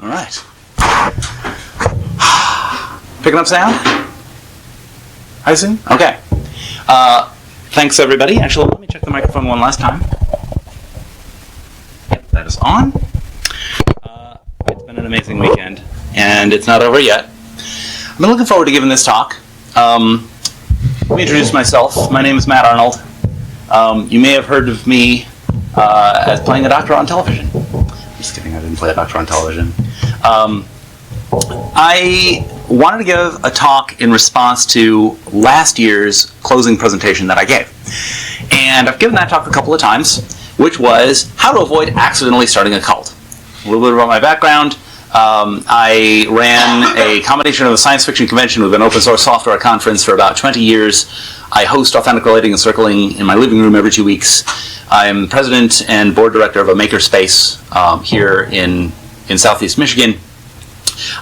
All right. Picking up sound? I assume? Okay. Thanks, everybody. Actually, let me check the microphone one last time. Yep, that is on. It's been an amazing weekend, and it's not over yet. I've been looking forward to giving this talk. Let me introduce myself. My name is Matt Arnold. You may have heard of me as playing a doctor on television. Just kidding, I didn't play a doctor on television. I wanted to give a talk in response to last year's closing presentation that I gave. And I've given that talk a couple of times, which was how to avoid accidentally starting a cult. A little bit about my background. I ran a combination of a science fiction convention with an open source software conference for about 20 years. I host Authentic Relating and Circling in my living room every 2 weeks. I'm president and board director of a makerspace here in Southeast Michigan.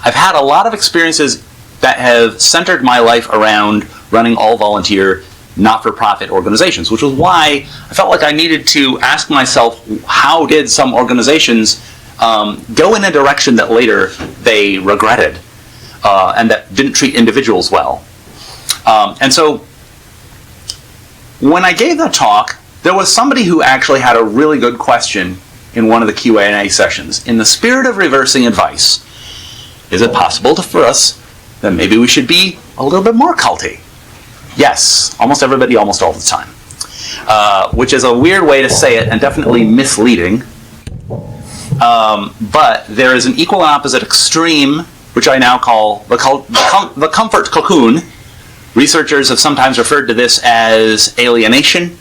I've had a lot of experiences that have centered my life around running all-volunteer, not-for-profit organizations, which was why I felt like I needed to ask myself, how did some organizations go in a direction that later they regretted and that didn't treat individuals well? And so when I gave that talk, there was somebody who actually had a really good question in one of the Q&A sessions. In the spirit of reversing advice, is it possible for us that maybe we should be a little bit more culty? Yes, almost everybody, almost all the time. Which is a weird way to say it and definitely misleading. But there is an equal and opposite extreme, which I now call the Comfort Cocoon. Researchers have sometimes referred to this as alienation,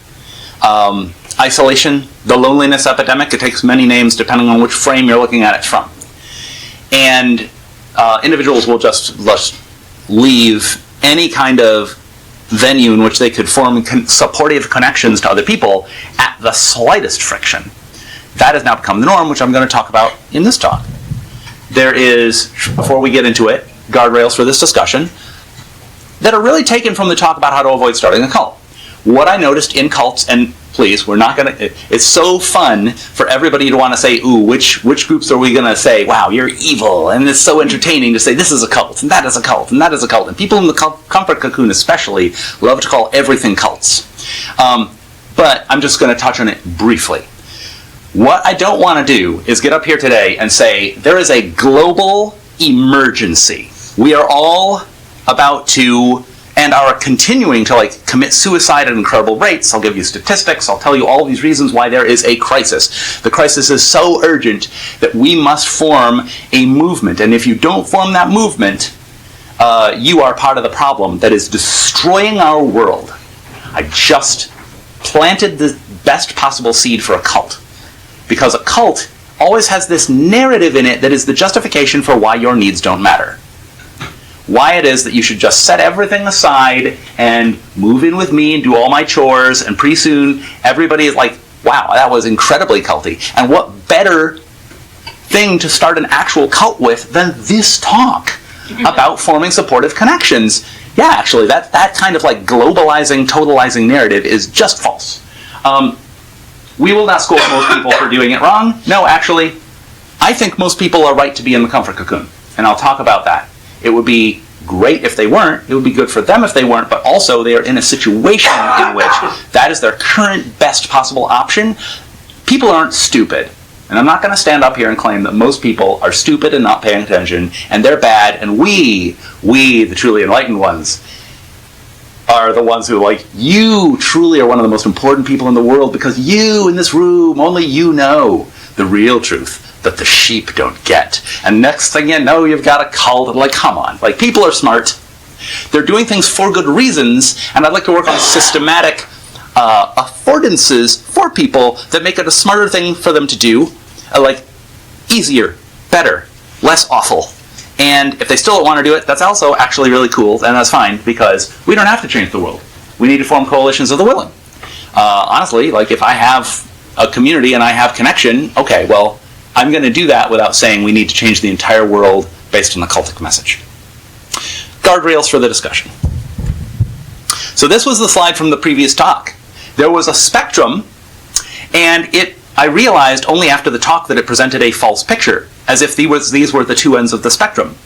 isolation, the loneliness epidemic. It takes many names depending on which frame you're looking at it from. And individuals will just leave any kind of venue in which they could form supportive connections to other people at the slightest friction. That has now become the norm, which I'm going to talk about in this talk. There is, before we get into it, guardrails for this discussion that are really taken from the talk about how to avoid starting a cult. What I noticed in cults, and please, we're not going to, it's so fun for everybody to want to say, ooh, which groups are we going to say, wow, you're evil, and it's so entertaining to say this is a cult, and that is a cult, and that is a cult. And people in the Comfort Cocoon especially love to call everything cults. But I'm just going to touch on it briefly. What I don't want to do is get up here today and say there is a global emergency. We are all about to and are continuing to commit suicide at incredible rates. I'll give you statistics. I'll tell you all these reasons why there is a crisis. The crisis is so urgent that we must form a movement. And if you don't form that movement, you are part of the problem that is destroying our world. I just planted the best possible seed for a cult. Because a cult always has this narrative in it that is the justification for why your needs don't matter. Why it is that you should just set everything aside and move in with me and do all my chores, and pretty soon everybody is like, wow, that was incredibly culty. And what better thing to start an actual cult with than this talk about forming supportive connections? Yeah, actually, that kind of globalizing, totalizing narrative is just false. We will not scold most people for doing it wrong. No, actually, I think most people are right to be in the Comfort Cocoon, and I'll talk about that. It would be great if they weren't. It would be good for them if they weren't, but also they are in a situation in which that is their current best possible option. People aren't stupid. And I'm not going to stand up here and claim that most people are stupid and not paying attention, and they're bad, and we, the truly enlightened ones, are the ones who you truly are one of the most important people in the world because you in this room, only you know the real truth that the sheep don't get. And next thing you know, you've got a cult. Come on. People are smart. They're doing things for good reasons, and I'd like to work on systematic affordances for people that make it a smarter thing for them to do, easier, better, less awful. And if they still don't want to do it, that's also actually really cool, and that's fine, because we don't have to change the world. We need to form coalitions of the willing. Honestly, if I have a community and I have connection, okay, well, I'm going to do that without saying we need to change the entire world based on the cultic message. Guardrails for the discussion. So this was the slide from the previous talk. There was a spectrum, and I realized only after the talk that it presented a false picture. as if these were the two ends of the spectrum.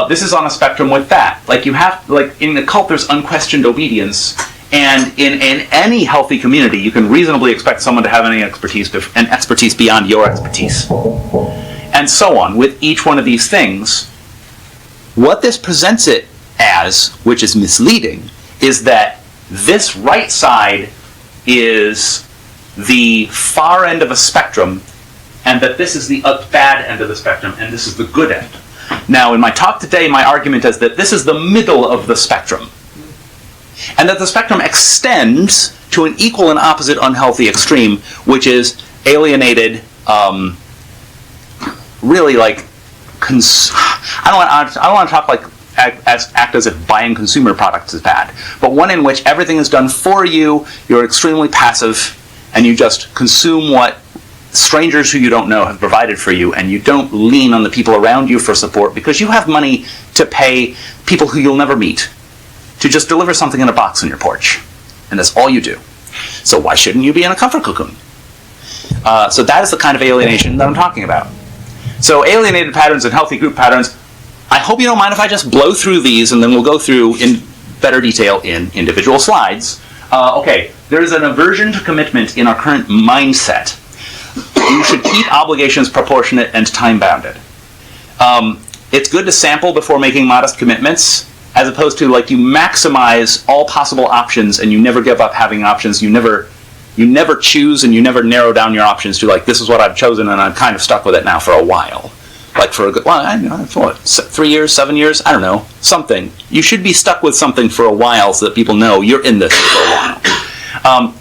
This is on a spectrum with that. Like in the cult, there's unquestioned obedience, and in any healthy community, you can reasonably expect someone to have any expertise beyond your expertise, and so on with each one of these things. What this presents it as, which is misleading, is that this right side is the far end of a spectrum, and that this is the bad end of the spectrum, and this is the good end. Now, in my talk today, my argument is that this is the middle of the spectrum, and that the spectrum extends to an equal and opposite unhealthy extreme, which is alienated, really like, I don't want to talk like act as if buying consumer products is bad, but one in which everything is done for you, you're extremely passive, and you just consume what strangers who you don't know have provided for you, and you don't lean on the people around you for support because you have money to pay people who you'll never meet to just deliver something in a box on your porch. And that's all you do. So why shouldn't you be in a comfort cocoon? So that is the kind of alienation that I'm talking about. So alienated patterns and healthy group patterns, I hope you don't mind if I just blow through these, and then we'll go through in better detail in individual slides. Okay, there is an aversion to commitment in our current mindset. You should keep obligations proportionate and time-bounded. It's good to sample before making modest commitments, as opposed to like you maximize all possible options and you never give up having options. You never choose and you never narrow down your options to like, this is what I've chosen and I'm kind of stuck with it now for a while. Like for a good, well, I don't know, for what, 3 years, 7 years? I don't know, something. You should be stuck with something for a while so that people know you're in this for a while.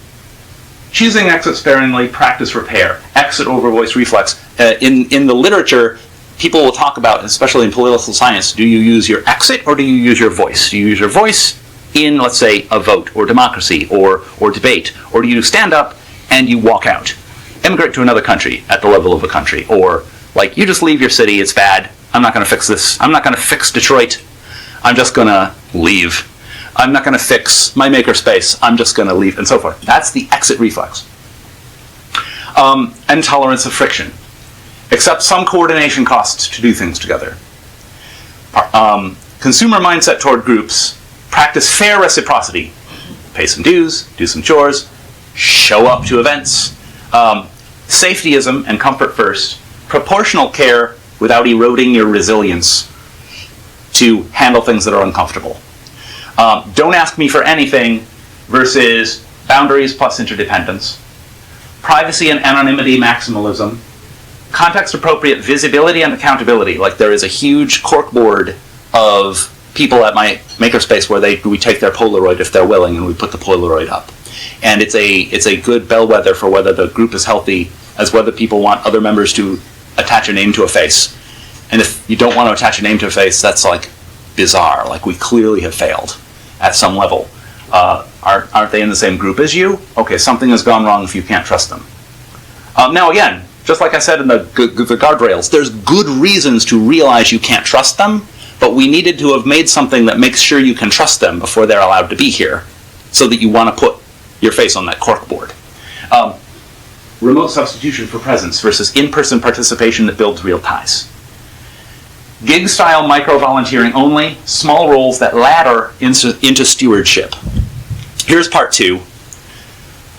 Choosing exit sparingly, practice repair. Exit over voice reflex. In the literature, people will talk about, especially in political science, do you use your exit or do you use your voice? Do you use your voice in, let's say, a vote or democracy or debate? Or do you stand up and you walk out? Immigrate to another country at the level of a country. Or, like, you just leave your city, it's bad. I'm not going to fix this. I'm not going to fix Detroit. I'm just going to leave. I'm not going to fix my makerspace. I'm just going to leave, and so forth. That's the exit reflex. And tolerance of friction. Accept some coordination costs to do things together. Consumer mindset toward groups. Practice fair reciprocity. Pay some dues, do some chores, show up to events. Safetyism and comfort first. Proportional care without eroding your resilience to handle things that are uncomfortable. Don't ask me for anything versus boundaries plus interdependence. Privacy and anonymity maximalism. Context-appropriate visibility and accountability. Like there is a huge corkboard of people at my makerspace where we take their Polaroid if they're willing and we put the Polaroid up. And it's a good bellwether for whether the group is healthy as whether people want other members to attach a name to a face. And if you don't want to attach a name to a face, that's like bizarre. Like we clearly have failed at some level. Aren't they in the same group as you? Okay, something has gone wrong if you can't trust them. Now again, just like I said in the guardrails, there's good reasons to realize you can't trust them, but we needed to have made something that makes sure you can trust them before they're allowed to be here, so that you want to put your face on that corkboard. Remote substitution for presence versus in-person participation that builds real ties. Gig-style micro-volunteering only, small roles that ladder into stewardship. Here's part 2.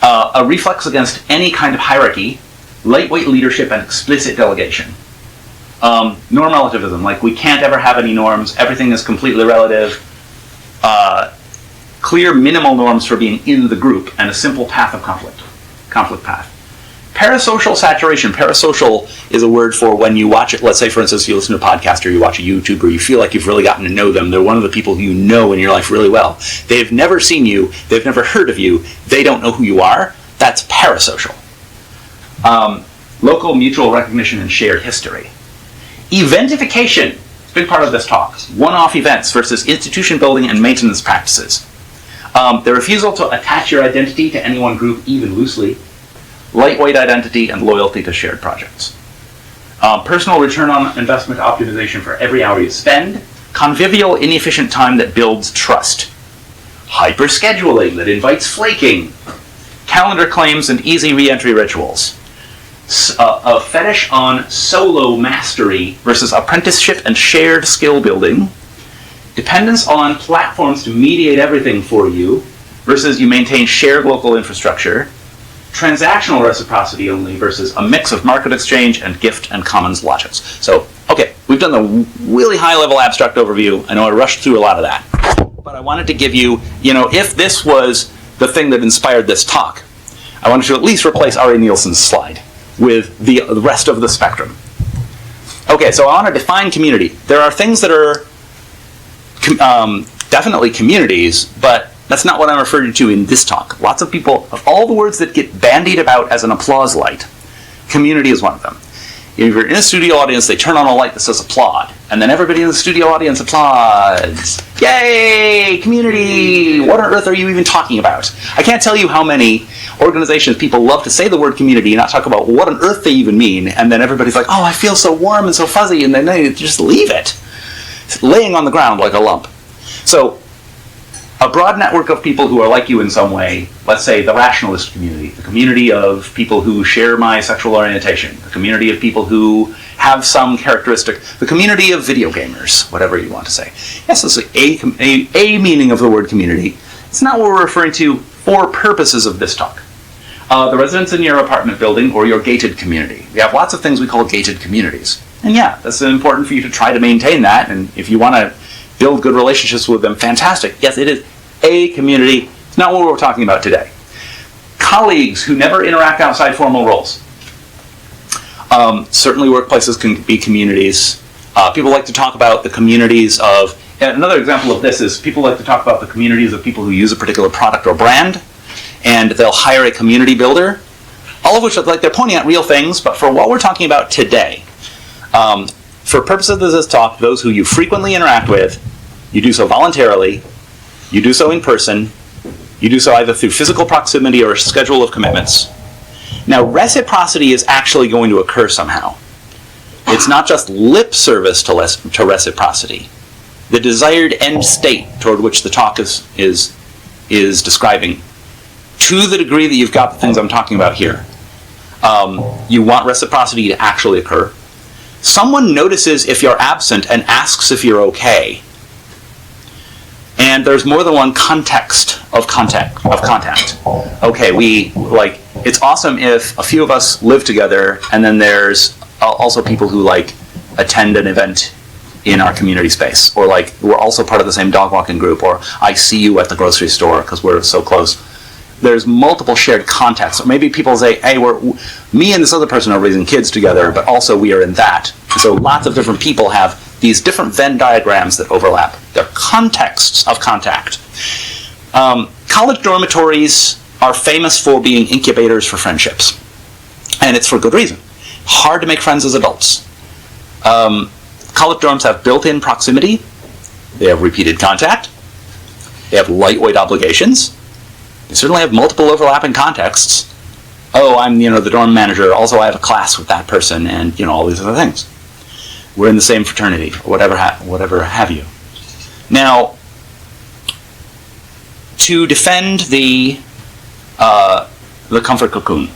A reflex against any kind of hierarchy, lightweight leadership, and explicit delegation. Norm relativism, like we can't ever have any norms, everything is completely relative. Clear minimal norms for being in the group, and a simple path of conflict path. Parasocial saturation. Parasocial is a word for when you watch it. Let's say, for instance, you listen to a podcast or you watch a YouTuber, you feel like you've really gotten to know them. They're one of the people who you know in your life really well. They've never seen you. They've never heard of you. They don't know who you are. That's parasocial. Local mutual recognition and shared history. Eventification. Big part of this talk. One-off events versus institution building and maintenance practices. The refusal to attach your identity to any one group, even loosely. Lightweight identity and loyalty to shared projects. Personal return on investment optimization for every hour you spend. Convivial, inefficient time that builds trust. Hyper-scheduling that invites flaking. Calendar claims and easy re-entry rituals. a fetish on solo mastery versus apprenticeship and shared skill building, dependence on platforms to mediate everything for you versus you maintain shared local infrastructure, transactional reciprocity only versus a mix of market exchange and gift and commons logics. So, okay, we've done the really high-level abstract overview. I know I rushed through a lot of that, but I wanted to give you, if this was the thing that inspired this talk, I wanted to at least replace Ari Nielsen's slide with the rest of the spectrum. Okay, so I want to define community. There are things that are definitely communities, but that's not what I'm referring to in this talk. Lots of people, of all the words that get bandied about as an applause light, community is one of them. If you're in a studio audience, they turn on a light that says applaud, and then everybody in the studio audience applauds. Yay, community! What on earth are you even talking about? I can't tell you how many organizations people love to say the word community and not talk about what on earth they even mean, and then everybody's like, oh, I feel so warm and so fuzzy, and then they just leave it. It's laying on the ground like a lump. So, a broad network of people who are like you in some way, let's say the rationalist community, the community of people who share my sexual orientation, the community of people who have some characteristic, the community of video gamers, whatever you want to say. Yes, this is a meaning of the word community. It's not what we're referring to for purposes of this talk. The residents in your apartment building or your gated community. We have lots of things we call gated communities. And yeah, that's important for you to try to maintain that, and if you want to build good relationships with them, fantastic. Yes, it is a community. It's not what we're talking about today. Colleagues who never interact outside formal roles. Certainly workplaces can be communities. People like to talk about the communities of, and another example of this is people like to talk about the communities of people who use a particular product or brand, and they'll hire a community builder, all of which are like they're pointing at real things, but for what we're talking about today, for purposes of this talk, those who you frequently interact with, you do so voluntarily, you do so in person, you do so either through physical proximity or a schedule of commitments. Now, reciprocity is actually going to occur somehow. It's not just lip service to reciprocity. The desired end state toward which the talk is describing, to the degree that you've got the things I'm talking about here, you want reciprocity to actually occur. Someone notices if you're absent and asks if you're okay. And there's more than one context of contact. Okay, it's awesome if a few of us live together, and then there's also people who attend an event in our community space, or we're also part of the same dog walking group, or I see you at the grocery store because we're so close. There's multiple shared contexts. Or maybe people say, hey, me and this other person are raising kids together, but also we are in that. So lots of different people have these different Venn diagrams that overlap. They're contexts of contact. College dormitories are famous for being incubators for friendships. And it's for good reason. Hard to make friends as adults. College dorms have built-in proximity. They have repeated contact. They have lightweight obligations. They certainly have multiple overlapping contexts. Oh, I'm the dorm manager. Also, I have a class with that person, and all these other things. We're in the same fraternity, or whatever have you. Now, to defend the Comfort Cocoon,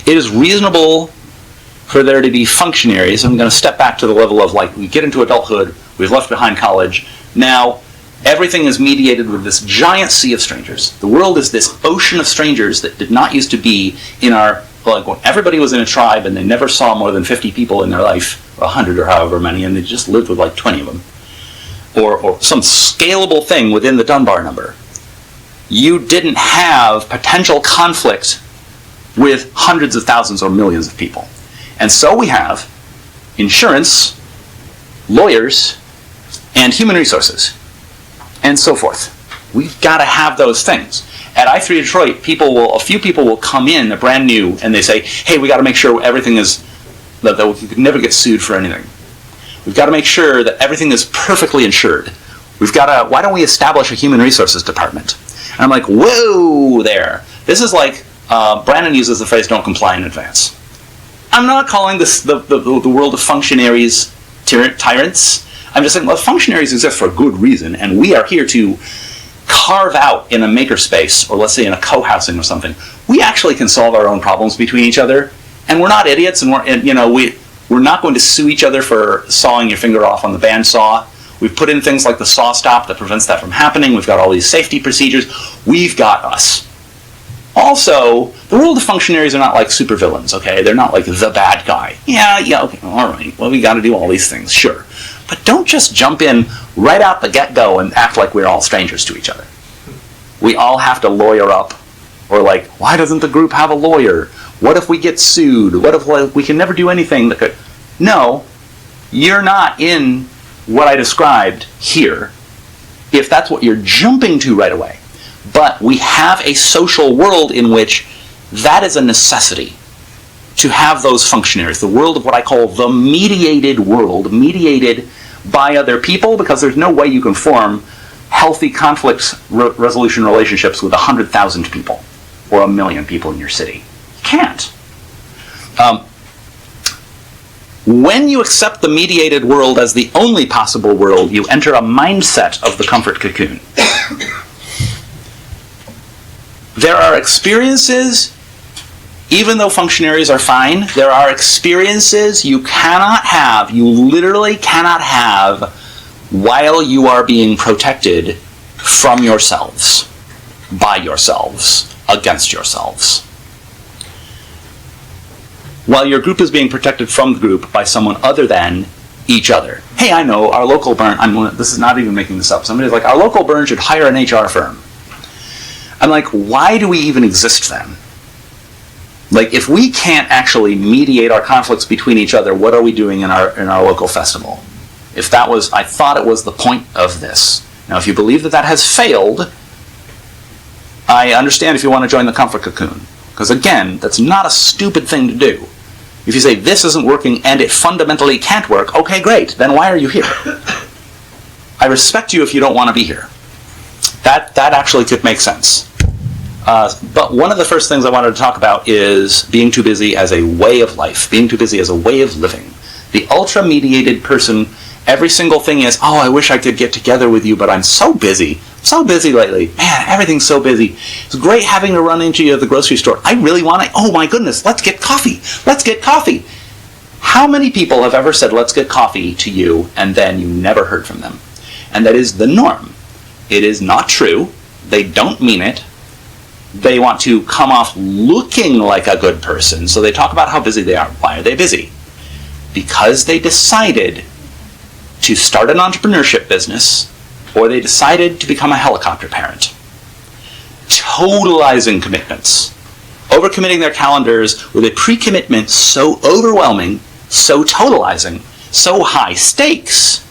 it is reasonable for there to be functionaries. I'm going to step back to the level of we get into adulthood, we've left behind college. Now, everything is mediated with this giant sea of strangers. The world is this ocean of strangers that did not used to be in our, when everybody was in a tribe and they never saw more than 50 people in their life, or 100 or however many, and they just lived with 20 of them. Or some scalable thing within the Dunbar number. You didn't have potential conflict with hundreds of thousands or millions of people. And so we have insurance, lawyers, and human resources, and so forth. We've got to have those things. At I3 Detroit, a few people will come in, they're brand new, and they say, hey, we got to make sure everything is, that we could never get sued for anything. We've got to make sure that everything is perfectly insured. Why don't we establish a human resources department? And I'm like, whoa there. This is Brandon uses the phrase, don't comply in advance. I'm not calling this the world of functionaries tyrants. I'm just saying, functionaries exist for a good reason, and we are here to carve out in a makerspace, or let's say in a co-housing or something. We actually can solve our own problems between each other And we're not idiots, and we're not going to sue each other for sawing your finger off on the bandsaw. We've put in things like the saw stop that prevents that from happening. We've got all these safety procedures. We've got us. Also, the world of functionaries are not like supervillains, okay? They're not like the bad guy. Yeah, okay, all right. Well, we got to do all these things, sure. But don't just jump in right out the get-go and act like we're all strangers to each other. We all have to lawyer up. Or like, why doesn't the group have a lawyer? What if we get sued? What if we can never do anything that could... No, you're not in what I described here, if that's what you're jumping to right away. But we have a social world in which that is a necessity, to have those functionaries, the world of what I call the mediated world, mediated by other people, because there's no way you can form healthy conflict resolution relationships with 100,000 people or 1 million people in your city. You can't. When you accept the mediated world as the only possible world, you enter a mindset of the comfort cocoon. There are experiences, even though functionaries are fine, there are experiences you literally cannot have while you are being protected from yourselves, by yourselves, against yourselves. While your group is being protected from the group by someone other than each other. Hey, I know, our local burn, this is not even making this up, somebody's like, our local burn should hire an HR firm. I'm like, why do we even exist then? Like, if we can't actually mediate our conflicts between each other, what are we doing in our local festival? If that was, I thought it was the point of this. Now, if you believe that that has failed, I understand if you want to join the Comfort Cocoon. Because again, that's not a stupid thing to do. If you say, this isn't working and it fundamentally can't work, okay, great, then why are you here? I respect you if you don't want to be here. That actually could make sense. But one of the first things I wanted to talk about is being too busy as a way of life, being too busy as a way of living. The ultra-mediated person, every single thing is, oh, I wish I could get together with you, but I'm so busy. So busy lately. Man, everything's so busy. It's great having to run into you at the grocery store. I really want to, oh my goodness, let's get coffee. Let's get coffee. How many people have ever said, let's get coffee to you, and then you never heard from them? And that is the norm. It is not true. They don't mean it. They want to come off looking like a good person, so they talk about how busy they are. Why are they busy? Because they decided to start an entrepreneurship business, or they decided to become a helicopter parent. Totalizing commitments. Overcommitting their calendars with a pre-commitment so overwhelming, so totalizing, so high stakes,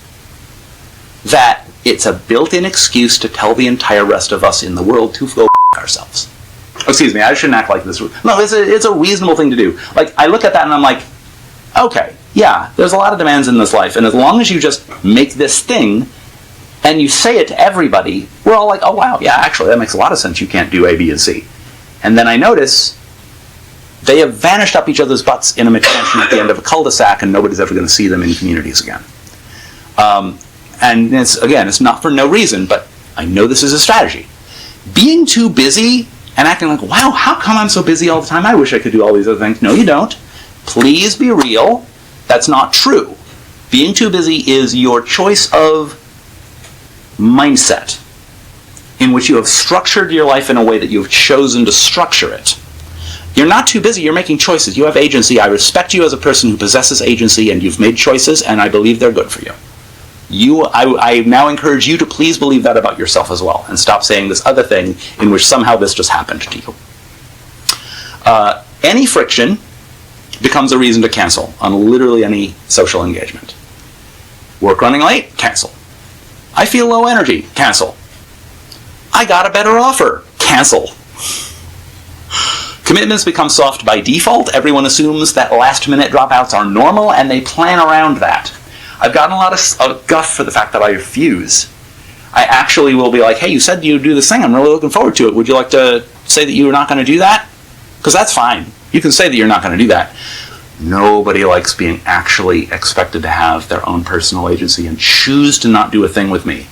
that it's a built-in excuse to tell the entire rest of us in the world to go ourselves. Excuse me, I shouldn't act like this. No, it's a reasonable thing to do. Like, I look at that and I'm like, okay, yeah, there's a lot of demands in this life, and as long as you just make this thing, and you say it to everybody, we're all like, oh wow, yeah, actually, that makes a lot of sense, you can't do A, B, and C. And then I notice they have vanished up each other's butts in a McMansion at the end of a cul-de-sac, and nobody's ever going to see them in communities again. And it's not for no reason, but I know this is a strategy. Being too busy and acting like, wow, how come I'm so busy all the time? I wish I could do all these other things. No, you don't. Please be real. That's not true. Being too busy is your choice of mindset in which you have structured your life in a way that you've chosen to structure it. You're not too busy, you're making choices. You have agency. I respect you as a person who possesses agency, and you've made choices, and I believe they're good for you. I now encourage you to please believe that about yourself as well, and stop saying this other thing in which somehow this just happened to you. Any friction becomes a reason to cancel on literally any social engagement. Work running late? Cancel. I feel low energy? Cancel. I got a better offer? Cancel. Commitments become soft by default. Everyone assumes that last-minute dropouts are normal, and they plan around that. I've gotten a lot of guff for the fact that I refuse. I actually will be like, hey, you said you'd do this thing. I'm really looking forward to it. Would you like to say that you're not going to do that? Because that's fine. You can say that you're not going to do that. Nobody likes being actually expected to have their own personal agency and choose to not do a thing with me.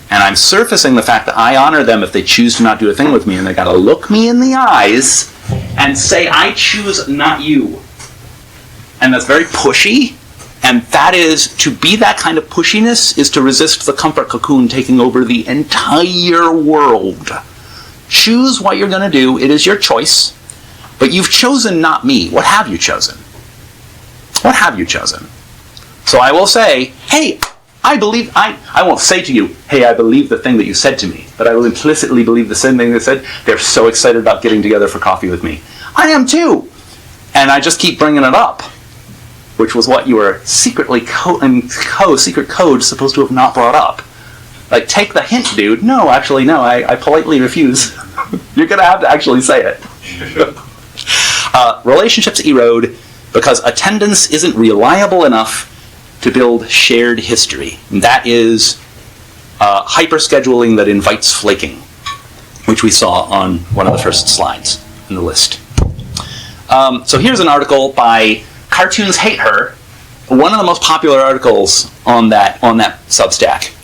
And I'm surfacing the fact that I honor them if they choose to not do a thing with me, and they got to look me in the eyes and say, I choose not you. And that's very pushy. And that is, to be that kind of pushiness is to resist the comfort cocoon taking over the entire world. Choose what you're going to do. It is your choice. But you've chosen not me. What have you chosen? What have you chosen? So I will say, hey, I won't say to you, hey, I believe the thing that you said to me, but I will implicitly believe the same thing they said. They're so excited about getting together for coffee with me. I am too. And I just keep bringing it up, which was what you were secretly secret code supposed to have not brought up. Like, take the hint, dude. No, actually, no, I politely refuse. You're going to have to actually say it. Relationships erode because attendance isn't reliable enough to build shared history. And that is hyper-scheduling that invites flaking, which we saw on one of the first slides in the list. So here's an article by Cartoons Hate Her, one of the most popular articles on that Substack.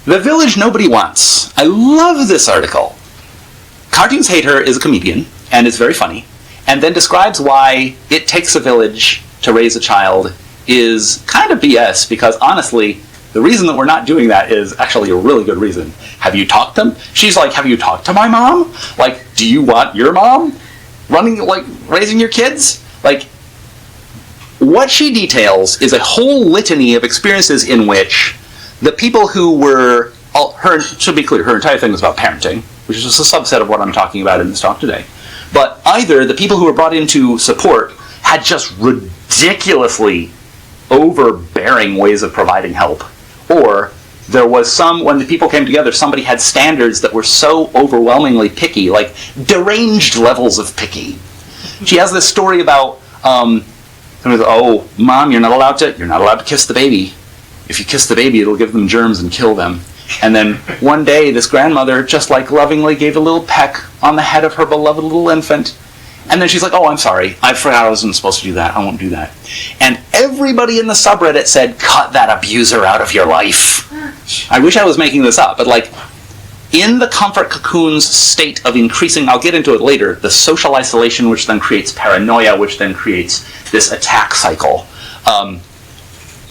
The Village Nobody Wants. I love this article. Cartoons Hate Her is a comedian, and it's very funny, and then describes why it takes a village to raise a child is kind of BS, because honestly, the reason that we're not doing that is actually a really good reason. Have you talked to them? She's like, have you talked to my mom? Like, do you want your mom raising your kids? Like, what she details is a whole litany of experiences in which the people who were, should be clear, her entire thing was about parenting, which is just a subset of what I'm talking about in this talk today. But either the people who were brought in to support had just ridiculously overbearing ways of providing help, or there was when the people came together, somebody had standards that were so overwhelmingly picky, like deranged levels of picky. She has this story about, oh, mom, you're not allowed to kiss the baby. If you kiss the baby, it'll give them germs and kill them. And then one day, this grandmother just lovingly gave a little peck on the head of her beloved little infant. And then she's like, oh, I'm sorry. I forgot I wasn't supposed to do that. I won't do that. And everybody in the subreddit said, cut that abuser out of your life. I wish I was making this up, but in the Comfort Cocoon's state of increasing, I'll get into it later, the social isolation, which then creates paranoia, which then creates this attack cycle.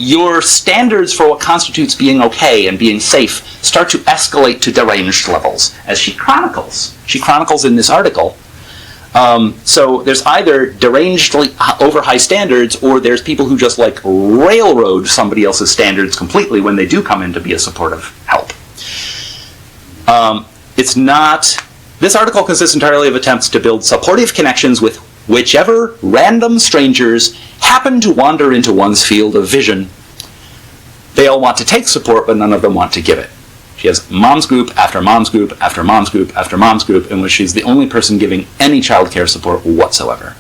Your standards for what constitutes being okay and being safe start to escalate to deranged levels, as she chronicles. She chronicles in this article. So there's either derangedly over high standards, or there's people who just railroad somebody else's standards completely when they do come in to be a supportive help. This article consists entirely of attempts to build supportive connections with whichever random strangers happen to wander into one's field of vision. They all want to take support, but none of them want to give it. She has mom's group after mom's group after mom's group after mom's group, in which she's the only person giving any child care support whatsoever.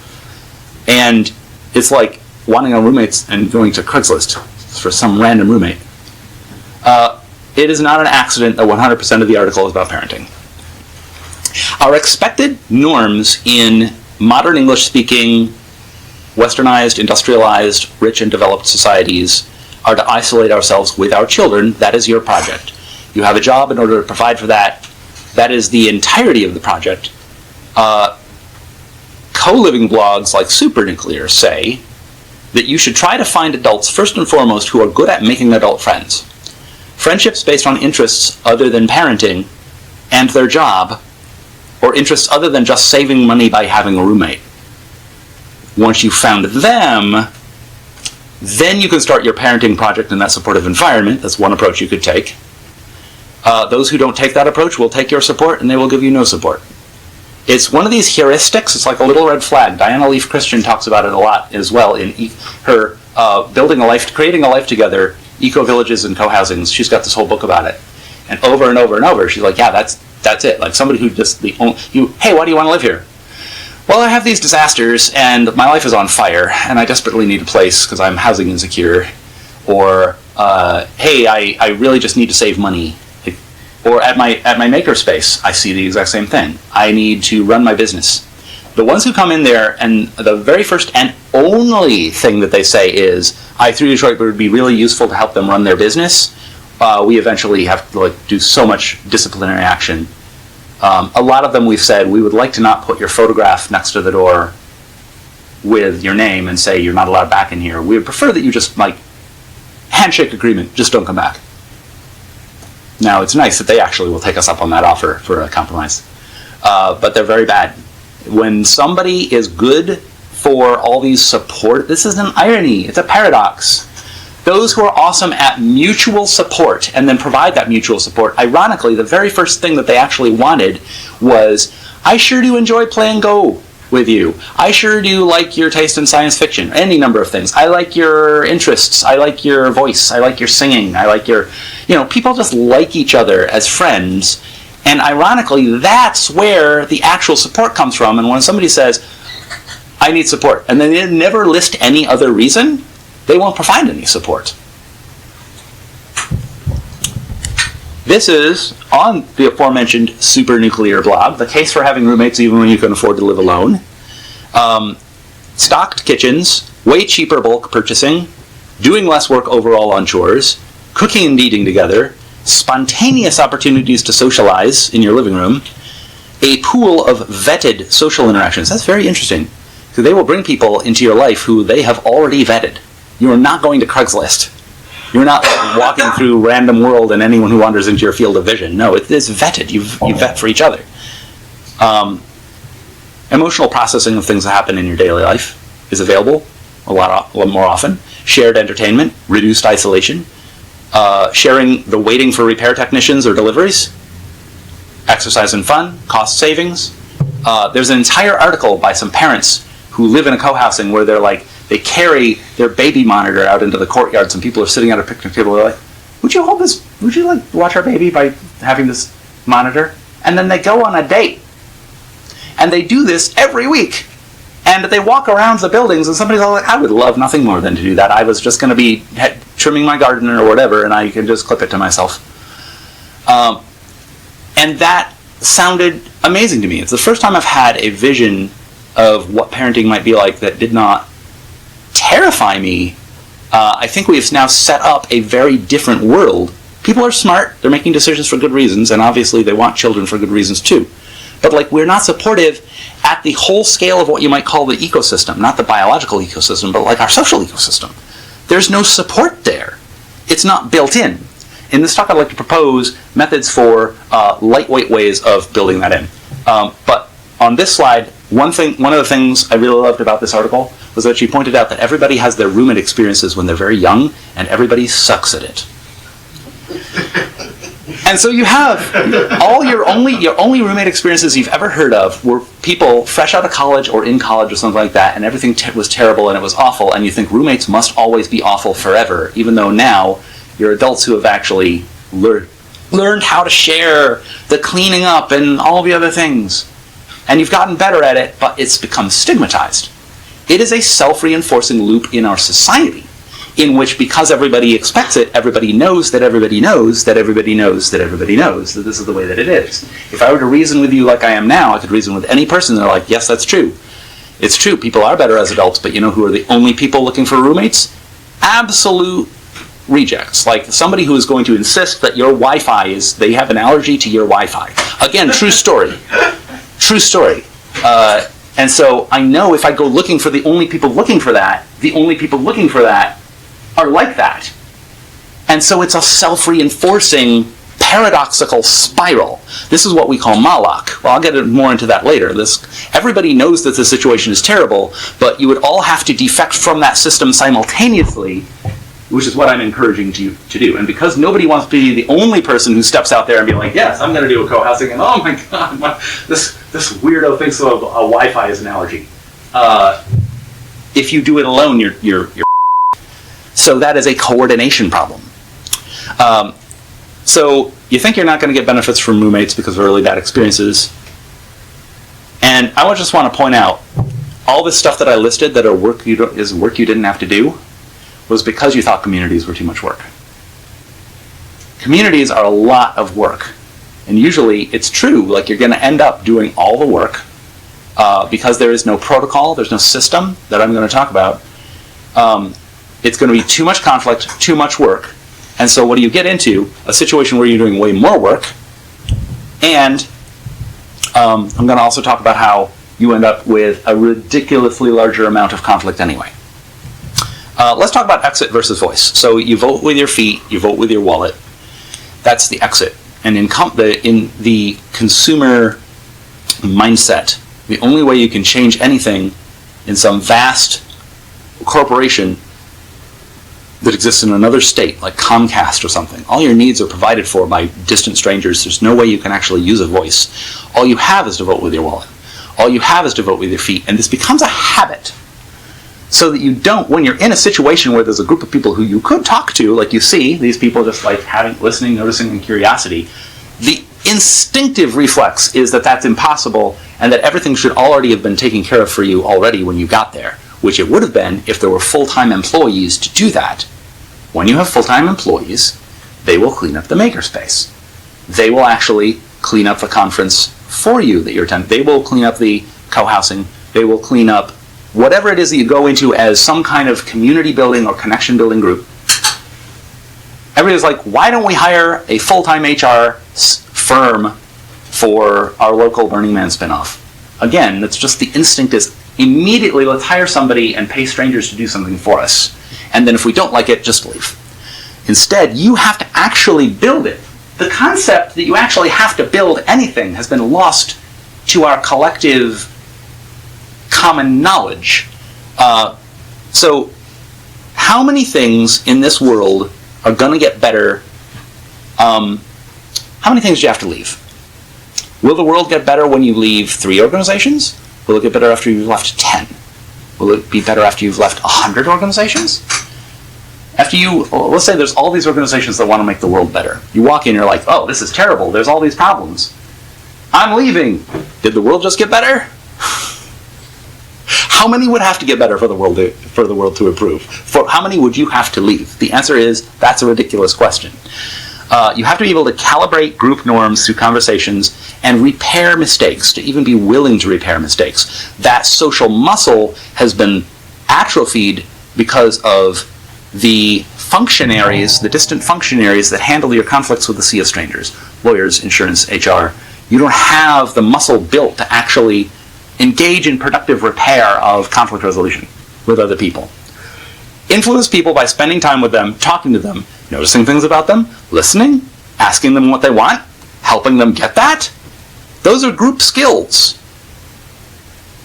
And it's like wanting a roommate and going to Craigslist for some random roommate. It is not an accident that 100% of the article is about parenting. Our expected norms in modern English-speaking, westernized, industrialized, rich and developed societies are to isolate ourselves with our children. That is your project. You have a job in order to provide for that. That is the entirety of the project. Co-living blogs like Supernuclear say that you should try to find adults, first and foremost, who are good at making adult friends. Friendships based on interests other than parenting and their job, or interests other than just saving money by having a roommate. Once you've found them, then you can start your parenting project in that supportive environment. That's one approach you could take. Those who don't take that approach will take your support, and they will give you no support. It's one of these heuristics. It's like a little red flag. Diana Leaf Christian talks about it a lot as well in her creating a life together, eco-villages and co-housings. She's got this whole book about it. And over and over and over, she's like, yeah, that's it. Like somebody who just, hey, why do you want to live here? Well, I have these disasters, and my life is on fire, and I desperately need a place because I'm housing insecure. Or, hey, I really just need to save money. Or at my makerspace, I see the exact same thing. I need to run my business. The ones who come in there, and the very first and only thing that they say is, I through Detroit, it would be really useful to help them run their business. We eventually have to do so much disciplinary action A lot of them we've said, we would like to not put your photograph next to the door with your name and say you're not allowed back in here. We would prefer that you just, like, handshake agreement, just don't come back. Now, it's nice that they actually will take us up on that offer for a compromise. But they're very bad. When somebody is good for all these support, this is an irony, it's a paradox. Those who are awesome at mutual support and then provide that mutual support, ironically, the very first thing that they actually wanted was, I sure do enjoy playing Go with you. I sure do like your taste in science fiction, any number of things. I like your interests. I like your voice. I like your singing. I like your, people just like each other as friends. And ironically, that's where the actual support comes from. And when somebody says, I need support, and then they never list any other reason, they won't provide any support. This is, on the aforementioned supernuclear blog, the case for having roommates even when you can afford to live alone. Stocked kitchens, way cheaper bulk purchasing, doing less work overall on chores, cooking and eating together, spontaneous opportunities to socialize in your living room, a pool of vetted social interactions. That's very interesting, because they will bring people into your life who they have already vetted. You are not going to Craigslist. You're not walking through random world and anyone who wanders into your field of vision. No, it is vetted. You vet for each other. Emotional processing of things that happen in your daily life is available a lot more often. Shared entertainment, reduced isolation, sharing the waiting for repair technicians or deliveries, exercise and fun, cost savings. There's an entire article by some parents who live in a co-housing where they carry their baby monitor out into the courtyard. Some people are sitting at a picnic table. They're like, would you hold this? Would you watch our baby by having this monitor? And then they go on a date. And they do this every week. And they walk around the buildings and somebody's all like, I would love nothing more than to do that. I was just going to be trimming my garden or whatever, and I can just clip it to myself. And that sounded amazing to me. It's the first time I've had a vision of what parenting might be like that did not terrify me. I think we've now set up a very different world. People are smart, they're making decisions for good reasons, and obviously they want children for good reasons too. But we're not supportive at the whole scale of what you might call the ecosystem, not the biological ecosystem, but our social ecosystem. There's no support there. It's not built in. In this talk, I'd like to propose methods for lightweight ways of building that in. But on this slide, one of the things I really loved about this article was that she pointed out that everybody has their roommate experiences when they're very young, and everybody sucks at it. And so you have your only roommate experiences you've ever heard of were people fresh out of college or in college or something like that, and everything was terrible and it was awful, and you think roommates must always be awful forever, even though now you're adults who have actually learned how to share the cleaning up and all the other things. And you've gotten better at it, but it's become stigmatized. It is a self-reinforcing loop in our society, in which, because everybody expects it, everybody knows that everybody knows that everybody knows that everybody knows that this is the way that it is. If I were to reason with you like I am now, I could reason with any person, and they're like, yes, that's true. It's true, people are better as adults, but you know who are the only people looking for roommates? Absolute rejects. Like somebody who is going to insist that your Wi-Fi they have an allergy to your Wi-Fi. Again, true story. True story. And so I know if I go looking for the only people looking for that, the only people looking for that are like that. And so it's a self-reinforcing, paradoxical spiral. This is what we call Malak. Well, I'll get more into that later. Everybody knows that the situation is terrible, but you would all have to defect from that system simultaneously, which is what I'm encouraging you to do. And because nobody wants to be the only person who steps out there and be like, yes, I'm going to do a co-housing, and oh my God, this weirdo thinks of a Wi-Fi as an allergy. If you do it alone, you're So that is a coordination problem. So you think you're not going to get benefits from roommates because of really bad experiences. And I just want to point out, all this stuff that I listed that is work you didn't have to do was because you thought communities were too much work. Communities are a lot of work. And usually it's true, you're going to end up doing all the work because there is no protocol, there's no system that I'm going to talk about. It's going to be too much conflict, too much work. And so what do you get into? A situation where you're doing way more work and I'm going to also talk about how you end up with a ridiculously larger amount of conflict anyway. Let's talk about exit versus voice. So you vote with your feet, you vote with your wallet. That's the exit. And in the consumer mindset, the only way you can change anything in some vast corporation that exists in another state, like Comcast or something, all your needs are provided for by distant strangers. There's no way you can actually use a voice. All you have is to vote with your wallet. All you have is to vote with your feet. And this becomes a habit. So that you don't, when you're in a situation where there's a group of people who you could talk to, like you see, these people just like listening, noticing, and curiosity, the instinctive reflex is that that's impossible and that everything should already have been taken care of for you already when you got there, which it would have been if there were full-time employees to do that. When you have full-time employees, they will clean up the makerspace. They will actually clean up the conference for you that you're attending. They will clean up the co-housing. They will clean up whatever it is that you go into as some kind of community building or connection building group. Everybody's like, why don't we hire a full-time HR firm for our local Burning Man spinoff? Again, that's just the instinct is immediately let's hire somebody and pay strangers to do something for us. And then if we don't like it, just leave. Instead, you have to actually build it. The concept that you actually have to build anything has been lost to our collective common knowledge. So how many things in this world are going to get better? How many things do you have to leave? Will the world get better when you leave 3 organizations? Will it get better after you've left 10? Will it be better after you've left 100 organizations? After let's say there's all these organizations that want to make the world better. You walk in, you're like, oh, this is terrible. There's all these problems. I'm leaving. Did the world just get better? How many would have to get better for the world to improve? How many would you have to leave? The answer is, that's a ridiculous question. You have to be able to calibrate group norms through conversations and repair mistakes, to even be willing to repair mistakes. That social muscle has been atrophied because of the functionaries, the distant functionaries that handle your conflicts with the sea of strangers, lawyers, insurance, HR. You don't have the muscle built to actually engage in productive repair of conflict resolution with other people. Influence people by spending time with them, talking to them, noticing things about them, listening, asking them what they want, helping them get that. Those are group skills.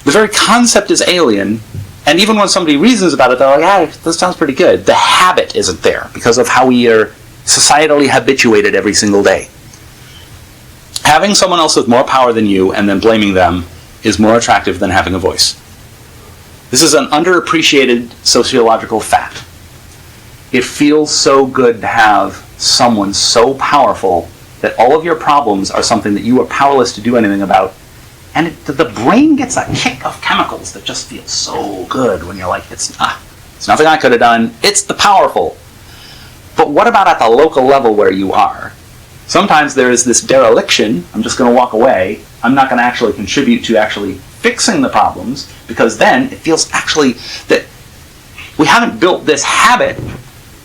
The very concept is alien, and even when somebody reasons about it, they're like, this sounds pretty good. The habit isn't there because of how we are societally habituated every single day. Having someone else with more power than you and then blaming them is more attractive than having a voice. This is an underappreciated sociological fact. It feels so good to have someone so powerful that all of your problems are something that you are powerless to do anything about. And the brain gets a kick of chemicals that just feel so good when you're like, it's nothing I could have done. It's the powerful. But what about at the local level where you are? Sometimes there is this dereliction. I'm just going to walk away. I'm not going to actually contribute to actually fixing the problems, because then it feels actually that we haven't built this habit.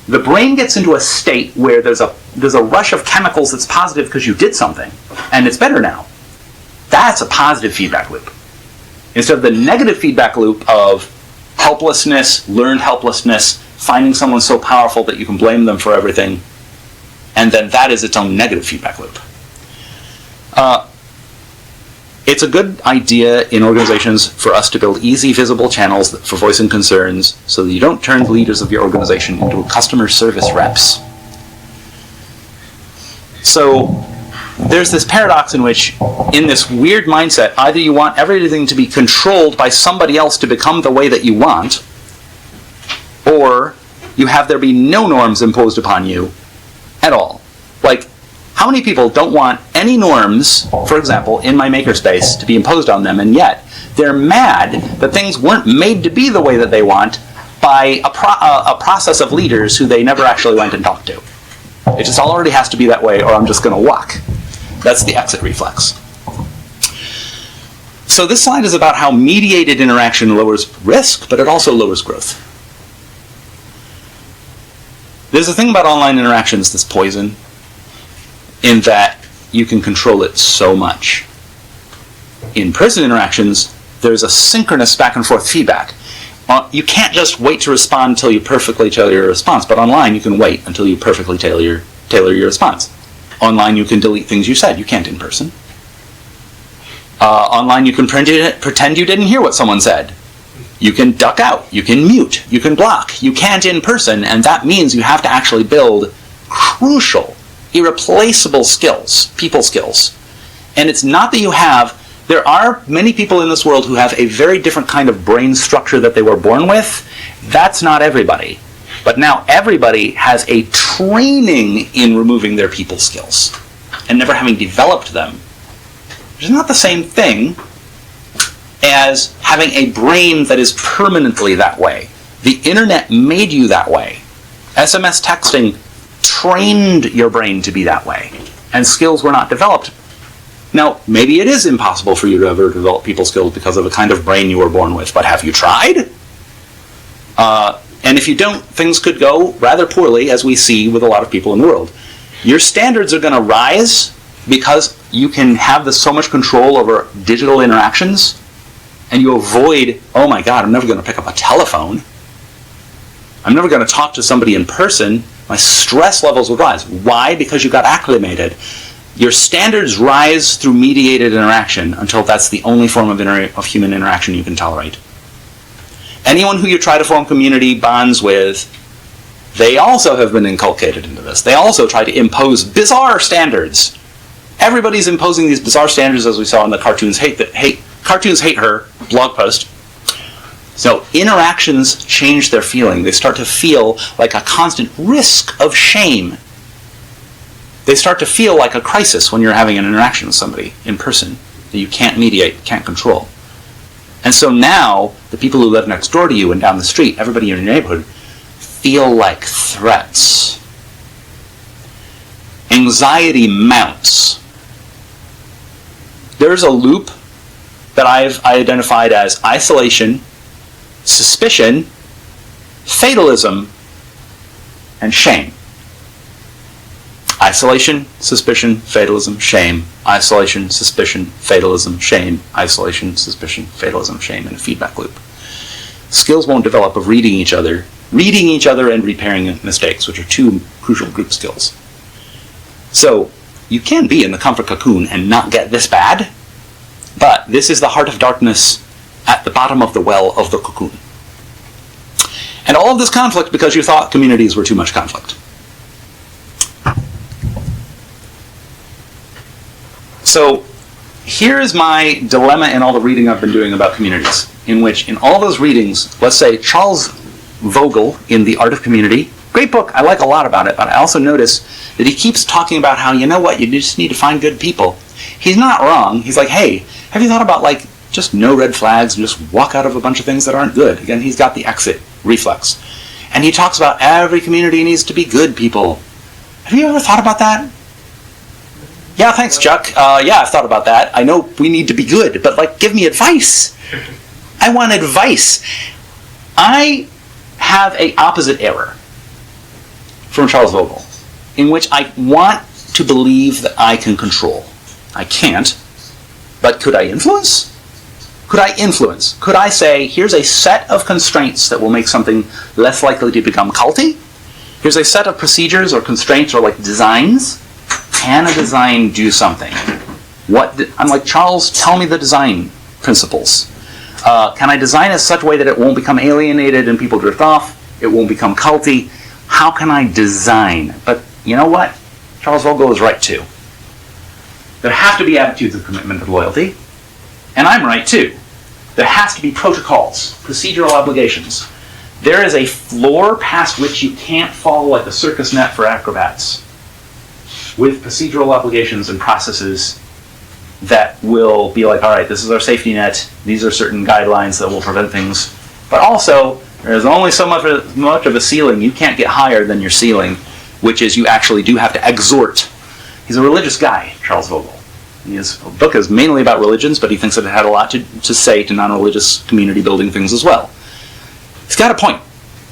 The brain gets into a state where there's a rush of chemicals that's positive because you did something, and it's better now. That's a positive feedback loop. Instead of the negative feedback loop of helplessness, learned helplessness, finding someone so powerful that you can blame them for everything, and then that is its own negative feedback loop. It's a good idea in organizations for us to build easy, visible channels for voicing concerns so that you don't turn the leaders of your organization into customer service reps. So there's this paradox in which, in this weird mindset, either you want everything to be controlled by somebody else to become the way that you want, or you have there be no norms imposed upon you at all. Like, how many people don't want any norms, for example, in my makerspace to be imposed on them, and yet they're mad that things weren't made to be the way that they want by a process of leaders who they never actually went and talked to. It just already has to be that way, or I'm just going to walk. That's the exit reflex. So this slide is about how mediated interaction lowers risk, but it also lowers growth. There's a thing about online interactions that's poison, in that you can control it so much. in-person interactions, there's a synchronous back and forth feedback. You can't just wait to respond until you perfectly tailor your response, but online you can wait until you perfectly tailor your response. Online you can delete things you said. You can't in person. Online you can pretend you didn't hear what someone said. You can duck out. You can mute. You can block. You can't in person, and that means you have to actually build crucial, irreplaceable skills, people skills. And it's not that you have, there are many people in this world who have a very different kind of brain structure that they were born with. That's not everybody. But now everybody has a training in removing their people skills and never having developed them. Which is not the same thing as having a brain that is permanently that way. The internet made you that way. SMS texting trained your brain to be that way. And skills were not developed. Now, maybe it is impossible for you to ever develop people skills because of the kind of brain you were born with, but have you tried? And if you don't, things could go rather poorly, as we see with a lot of people in the world. Your standards are going to rise because you can have so much control over digital interactions, and you avoid, oh my God, I'm never going to pick up a telephone. I'm never going to talk to somebody in person. My stress levels will rise. Why? Because you got acclimated. Your standards rise through mediated interaction until that's the only form of human interaction you can tolerate. Anyone who you try to form community bonds with, they also have been inculcated into this. They also try to impose bizarre standards. Everybody's imposing these bizarre standards, as we saw in the Cartoons Hate Her blog post. So interactions change their feeling. They start to feel like a constant risk of shame. They start to feel like a crisis when you're having an interaction with somebody in person that you can't mediate, can't control. And so now, the people who live next door to you and down the street, everybody in your neighborhood, feel like threats. Anxiety mounts. There's a loop that I've identified as isolation, suspicion, fatalism, and shame. Isolation, suspicion, fatalism, shame. Isolation, suspicion, fatalism, shame. Isolation, suspicion, fatalism, shame, in a feedback loop. Skills won't develop of reading each other and repairing mistakes, which are two crucial group skills. So, you can be in the comfort cocoon and not get this bad, but this is the heart of darkness at the bottom of the well of the cocoon. And all of this conflict because you thought communities were too much conflict. So here's my dilemma in all the reading I've been doing about communities, in which in all those readings, let's say Charles Vogel in The Art of Community, great book, I like a lot about it, but I also notice that he keeps talking about how, you know what, you just need to find good people. He's not wrong. He's like, hey, have you thought about just no red flags and just walk out of a bunch of things that aren't good? Again, he's got the exit reflex. And he talks about every community needs to be good people. Have you ever thought about that? Yeah, thanks, Chuck. Yeah, I've thought about that. I know we need to be good, but give me advice. I want advice. I have an opposite error from Charles Vogel, in which I want to believe that I can control. I can't, but could I influence? Could I influence? Could I say, here's a set of constraints that will make something less likely to become culty? Here's a set of procedures or constraints or designs. Can a design do something? I'm like, Charles, tell me the design principles. Can I design it such a way that it won't become alienated and people drift off? It won't become culty? How can I design? But you know what? Charles Vogel is right too. There have to be attitudes of commitment and loyalty. And I'm right too. There has to be protocols, procedural obligations. There is a floor past which you can't fall like a circus net for acrobats, with procedural obligations and processes that will be like, all right, this is our safety net, these are certain guidelines that will prevent things. But also, there's only so much of a ceiling. You can't get higher than your ceiling, which is you actually do have to exhort. He's a religious guy, Charles Vogel. His book is mainly about religions, but he thinks that it had a lot to say to non-religious community building things as well. He's got a point.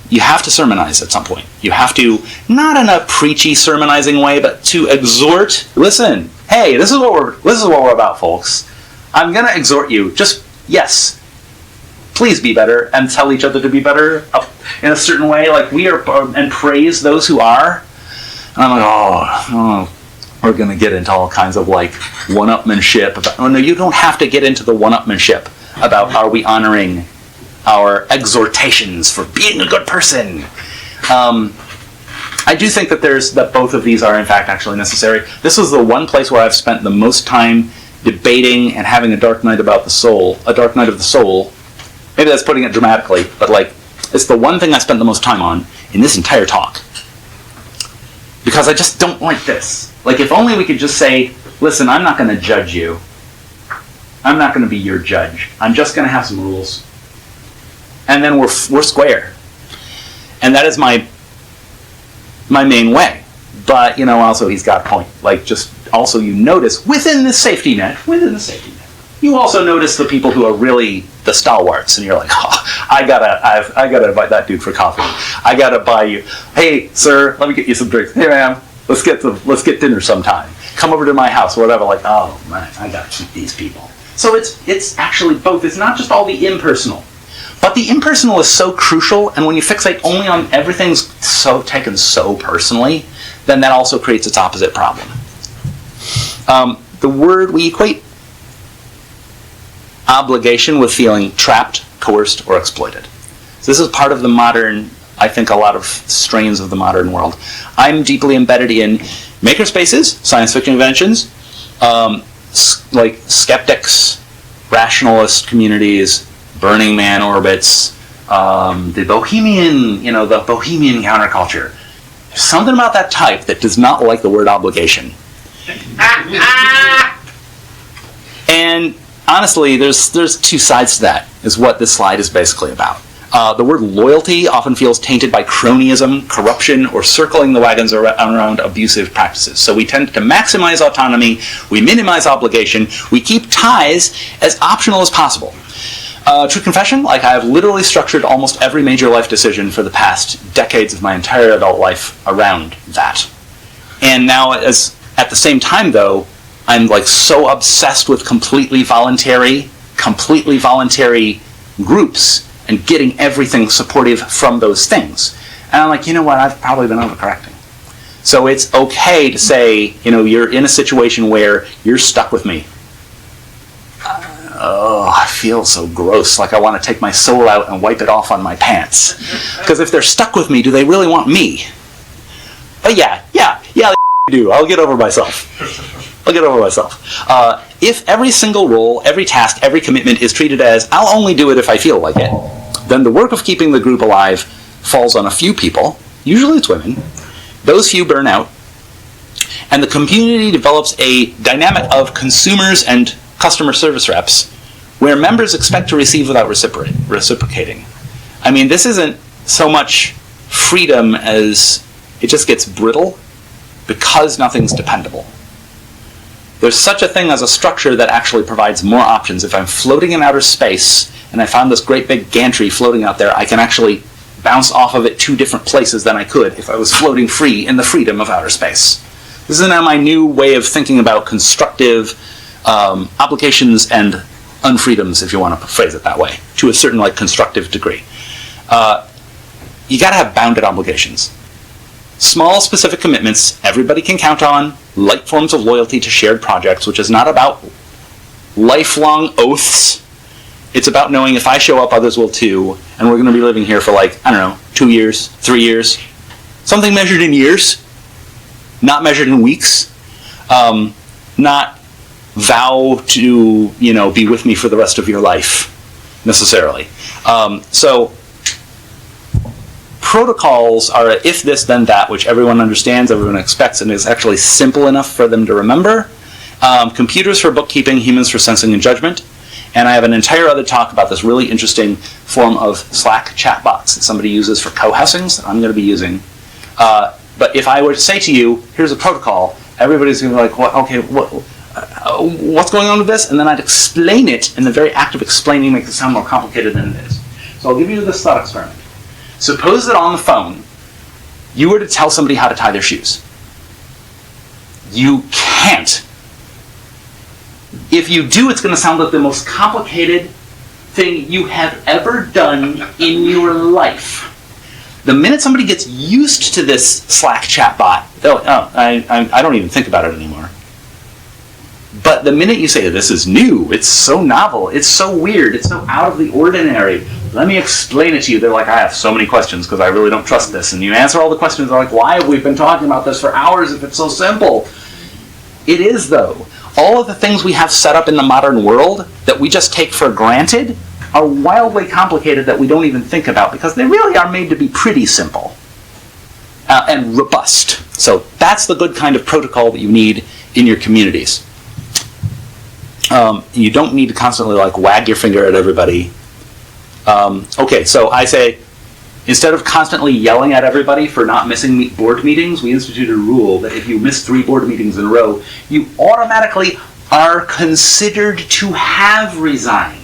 You have to sermonize at some point. You have to, not in a preachy sermonizing way, but to exhort, listen, hey, this is what we're about, folks. I'm going to exhort you. Just, yes, please be better, and tell each other to be better in a certain way. Like, we are, and praise those who are. And I'm like, oh, we're going to get into all kinds of, like, one-upmanship. Oh, no, you don't have to get into the one-upmanship about are we honoring our exhortations for being a good person. I do think that both of these are, in fact, actually necessary. This is the one place where I've spent the most time debating and having a dark night about the soul, a dark night of the soul. Maybe that's putting it dramatically, but like, it's the one thing I spent the most time on in this entire talk. Because I just don't like this. Like, if only we could just say, listen, I'm not going to judge you. I'm not going to be your judge. I'm just going to have some rules. And then we're square. And that is my main way. But, also he's got a point. Like, just also you notice within the safety net, you also notice the people who are really the stalwarts, and you're like, oh, I gotta invite that dude for coffee. I gotta buy you. Hey, sir, let me get you some drinks. Hey, ma'am, let's get dinner sometime. Come over to my house or whatever. Like, oh man, I gotta keep these people. So it's actually both. It's not just all the impersonal, but the impersonal is so crucial. And when you fixate only on everything's so taken so personally, then that also creates its opposite problem. The word we equate obligation with feeling trapped, coerced, or exploited. So this is part of the modern, I think, a lot of strains of the modern world. I'm deeply embedded in makerspaces, science fiction conventions, like skeptics, rationalist communities, Burning Man orbits, the bohemian counterculture. There's something about that type that does not like the word obligation. And honestly, there's two sides to that, is what this slide is basically about. The word loyalty often feels tainted by cronyism, corruption, or circling the wagons around abusive practices. So we tend to maximize autonomy, we minimize obligation, we keep ties as optional as possible. True confession, like, I have literally structured almost every major life decision for the past decades of my entire adult life around that. And now, at the same time, though, I'm like so obsessed with completely voluntary groups and getting everything supportive from those things. And I'm like, you know what, I've probably been overcorrecting. So it's okay to say, you're in a situation where you're stuck with me. I feel so gross, like I want to take my soul out and wipe it off on my pants. Because if they're stuck with me, do they really want me? But yeah, they do. I'll get over myself. If every single role, every task, every commitment is treated as, I'll only do it if I feel like it, then the work of keeping the group alive falls on a few people, usually it's women. Those few burn out, and the community develops a dynamic of consumers and customer service reps where members expect to receive without reciprocating. I mean, this isn't so much freedom as it just gets brittle because nothing's dependable. There's such a thing as a structure that actually provides more options. If I'm floating in outer space and I found this great big gantry floating out there, I can actually bounce off of it 2 different places than I could if I was floating free in the freedom of outer space. This is now my new way of thinking about constructive obligations and unfreedoms, if you want to phrase it that way, to a certain constructive degree. You got to have bounded obligations. Small, specific commitments everybody can count on, light forms of loyalty to shared projects, which is not about lifelong oaths. It's about knowing if I show up, others will too, and we're going to be living here for 2 years, 3 years. Something measured in years, not measured in weeks. Not vow to, be with me for the rest of your life, necessarily. So protocols are a if this then that, which everyone understands, everyone expects, and is actually simple enough for them to remember. Computers for bookkeeping, humans for sensing and judgment. And I have an entire other talk about this really interesting form of Slack chatbots that somebody uses for co-housings that I'm going to be using. But if I were to say to you, here's a protocol, everybody's going to be like, what? Okay, what's going on with this? And then I'd explain it, and the very act of explaining makes it sound more complicated than it is. So I'll give you this thought experiment. Suppose that on the phone, you were to tell somebody how to tie their shoes. You can't If you do, it's going to sound like the most complicated thing you have ever done in your life. The minute somebody gets used to this Slack chat bot, they're like, oh, I don't even think about it anymore. But the minute you say, this is new, it's so novel, it's so weird, it's so out of the ordinary, let me explain it to you. They're like, I have so many questions because I really don't trust this. And you answer all the questions, they're like, why have we been talking about this for hours if it's so simple? It is, though. All of the things we have set up in the modern world that we just take for granted are wildly complicated that we don't even think about because they really are made to be pretty simple and robust. So that's the good kind of protocol that you need in your communities. You don't need to constantly like wag your finger at everybody. Okay, so I say, instead of constantly yelling at everybody for not missing board meetings, we instituted a rule that if you miss 3 board meetings in a row, you automatically are considered to have resigned.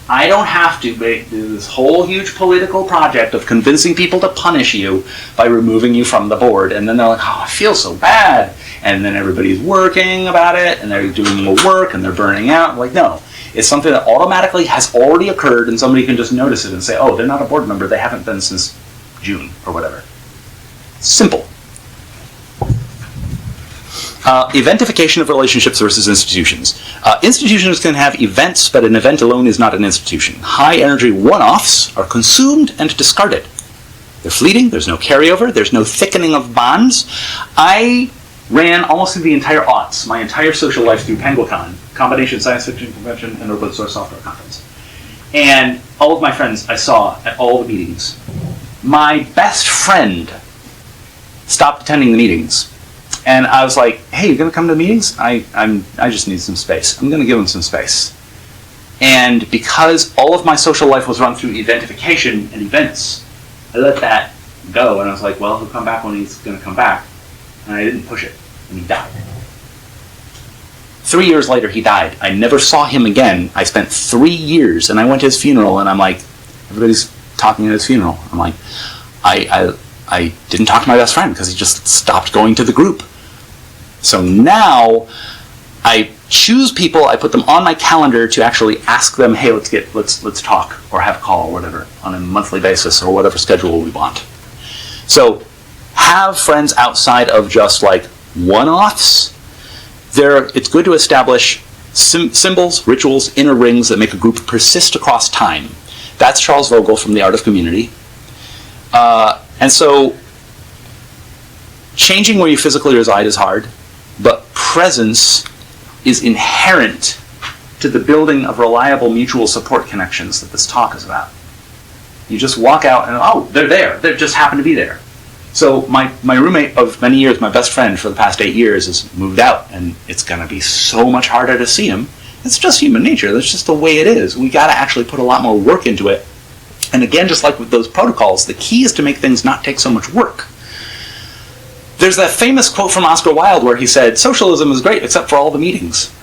I don't have to do this whole huge political project of convincing people to punish you by removing you from the board. And then they're like, oh, I feel so bad. And then everybody's working about it, and they're doing more work, and they're burning out. I'm like, no. It's something that automatically has already occurred, and somebody can just notice it and say, oh, they're not a board member. They haven't been since June or whatever. Simple. Eventification of relationships versus institutions. Institutions can have events, but an event alone is not an institution. High-energy one-offs are consumed and discarded. They're fleeting. There's no carryover. There's no thickening of bonds. I ran almost through the entire aughts, my entire social life through Penguicon, Combination Science Fiction Convention and Open Source Software Conference. And all of my friends I saw at all the meetings. My best friend stopped attending the meetings. And I was like, hey, you're going to come to the meetings? I just need some space. I'm going to give him some space. And because all of my social life was run through eventification and events, I let that go. And I was like, well, he'll come back when he's going to come back. And I didn't push it. And he died. 3 years later, he died. I never saw him again. I spent 3 years, and I went to his funeral, and I'm like, everybody's talking at his funeral. I'm like, I didn't talk to my best friend because he just stopped going to the group. So now I choose people, I put them on my calendar to actually ask them, hey, let's talk or have a call or whatever on a monthly basis or whatever schedule we want. So have friends outside of just like one-offs. It's good to establish symbols, rituals, inner rings that make a group persist across time. That's Charles Vogel from The Art of Community. And so changing where you physically reside is hard, but presence is inherent to the building of reliable mutual support connections that this talk is about. You just walk out and, oh, they're there. They just happen to be there. So my roommate of many years, my best friend for the past 8 years, has moved out, and it's going to be so much harder to see him. It's just human nature. That's just the way it is. We got to actually put a lot more work into it. And again, just like with those protocols, the key is to make things not take so much work. There's that famous quote from Oscar Wilde where he said, socialism is great except for all the meetings.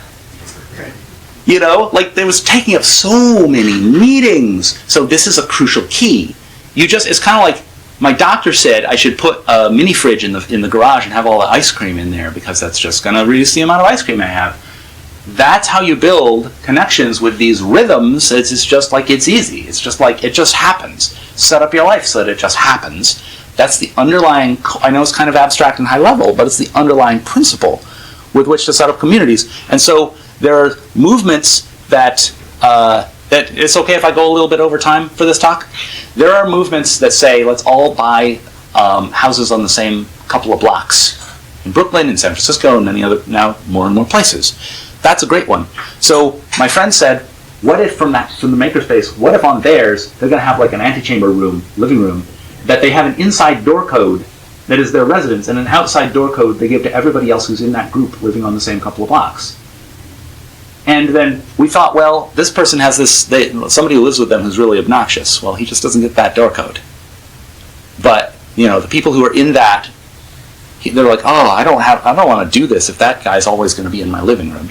You know, like there was taking up so many meetings. So this is a crucial key. It's kind of like my doctor said I should put a mini fridge in the garage and have all the ice cream in there because that's just going to reduce the amount of ice cream I have. That's how you build connections with these rhythms. It's just like it's easy. It's just like it just happens. Set up your life so that it just happens. That's the underlying, I know it's kind of abstract and high level, but it's the underlying principle with which to set up communities. And so there are movements that it's okay if I go a little bit over time for this talk. There are movements that say, let's all buy houses on the same couple of blocks in Brooklyn, in San Francisco, and many other, now more and more places. That's a great one. So my friend said, what if from the makerspace, what if on theirs, they're going to have like an antechamber room, living room, that they have an inside door code that is their residence, and an outside door code they give to everybody else who's in that group living on the same couple of blocks. And then we thought, well, this person has somebody who lives with them who's really obnoxious. Well, he just doesn't get that door code. But, the people who are in that, they're like, oh, I don't want to do this if that guy's always going to be in my living room.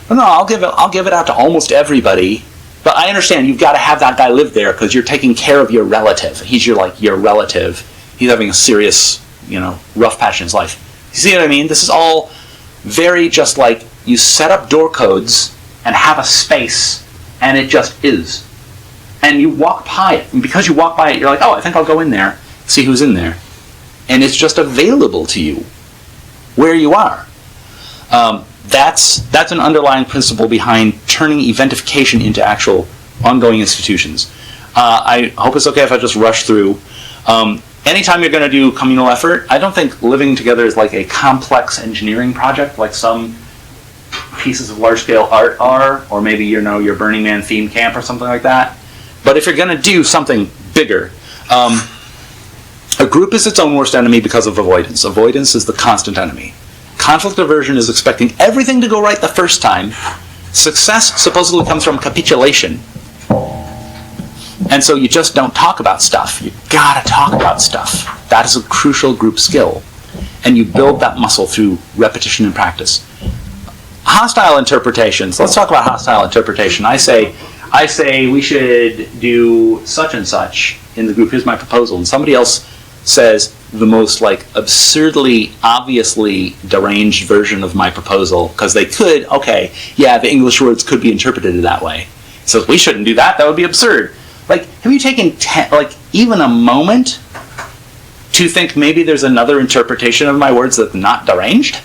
But no, I'll give it out to almost everybody. But I understand you've got to have that guy live there because you're taking care of your relative. He's your relative. He's having a serious, rough patch in his life. You see what I mean? This is all very just like you set up door codes and have a space, and it just is. And you walk by it, and because you walk by it, you're like, oh, I think I'll go in there, see who's in there. And it's just available to you where you are. That's an underlying principle behind turning eventification into actual ongoing institutions. I hope it's okay if I just rush through. Anytime you're going to do communal effort, I don't think living together is like a complex engineering project like some pieces of large-scale art are, or maybe your Burning Man theme camp or something like that. But if you're going to do something bigger, a group is its own worst enemy because of avoidance. Avoidance is the constant enemy. Conflict aversion is expecting everything to go right the first time. Success supposedly comes from capitulation. And so you just don't talk about stuff. You gotta talk about stuff. That is a crucial group skill. And you build that muscle through repetition and practice. Hostile interpretations. Let's talk about hostile interpretation. I say we should do such and such in the group. Here's my proposal. And somebody else says the most like absurdly, obviously deranged version of my proposal, because they could, okay, yeah, the English words could be interpreted that way. So we shouldn't do that. That would be absurd. Like, have you taken even a moment to think maybe there's another interpretation of my words that's not deranged?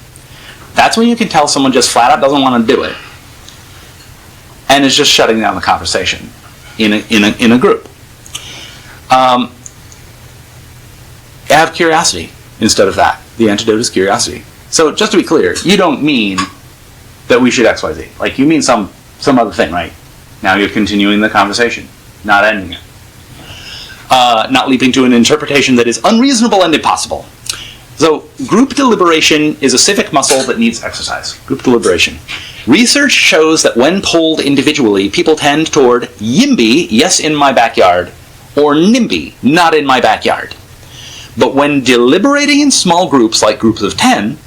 That's when you can tell someone just flat out doesn't want to do it, and is just shutting down the conversation in a group. Have curiosity instead of that. The antidote is curiosity. So just to be clear, you don't mean that we should XYZ. Like, you mean some other thing, right? Now you're continuing the conversation, not ending it. Not leaping to an interpretation that is unreasonable and impossible. So group deliberation is a civic muscle that needs exercise. Group deliberation. Research shows that when polled individually, people tend toward YIMBY, yes in my backyard, or NIMBY, not in my backyard. But when deliberating in small groups, like groups of 10,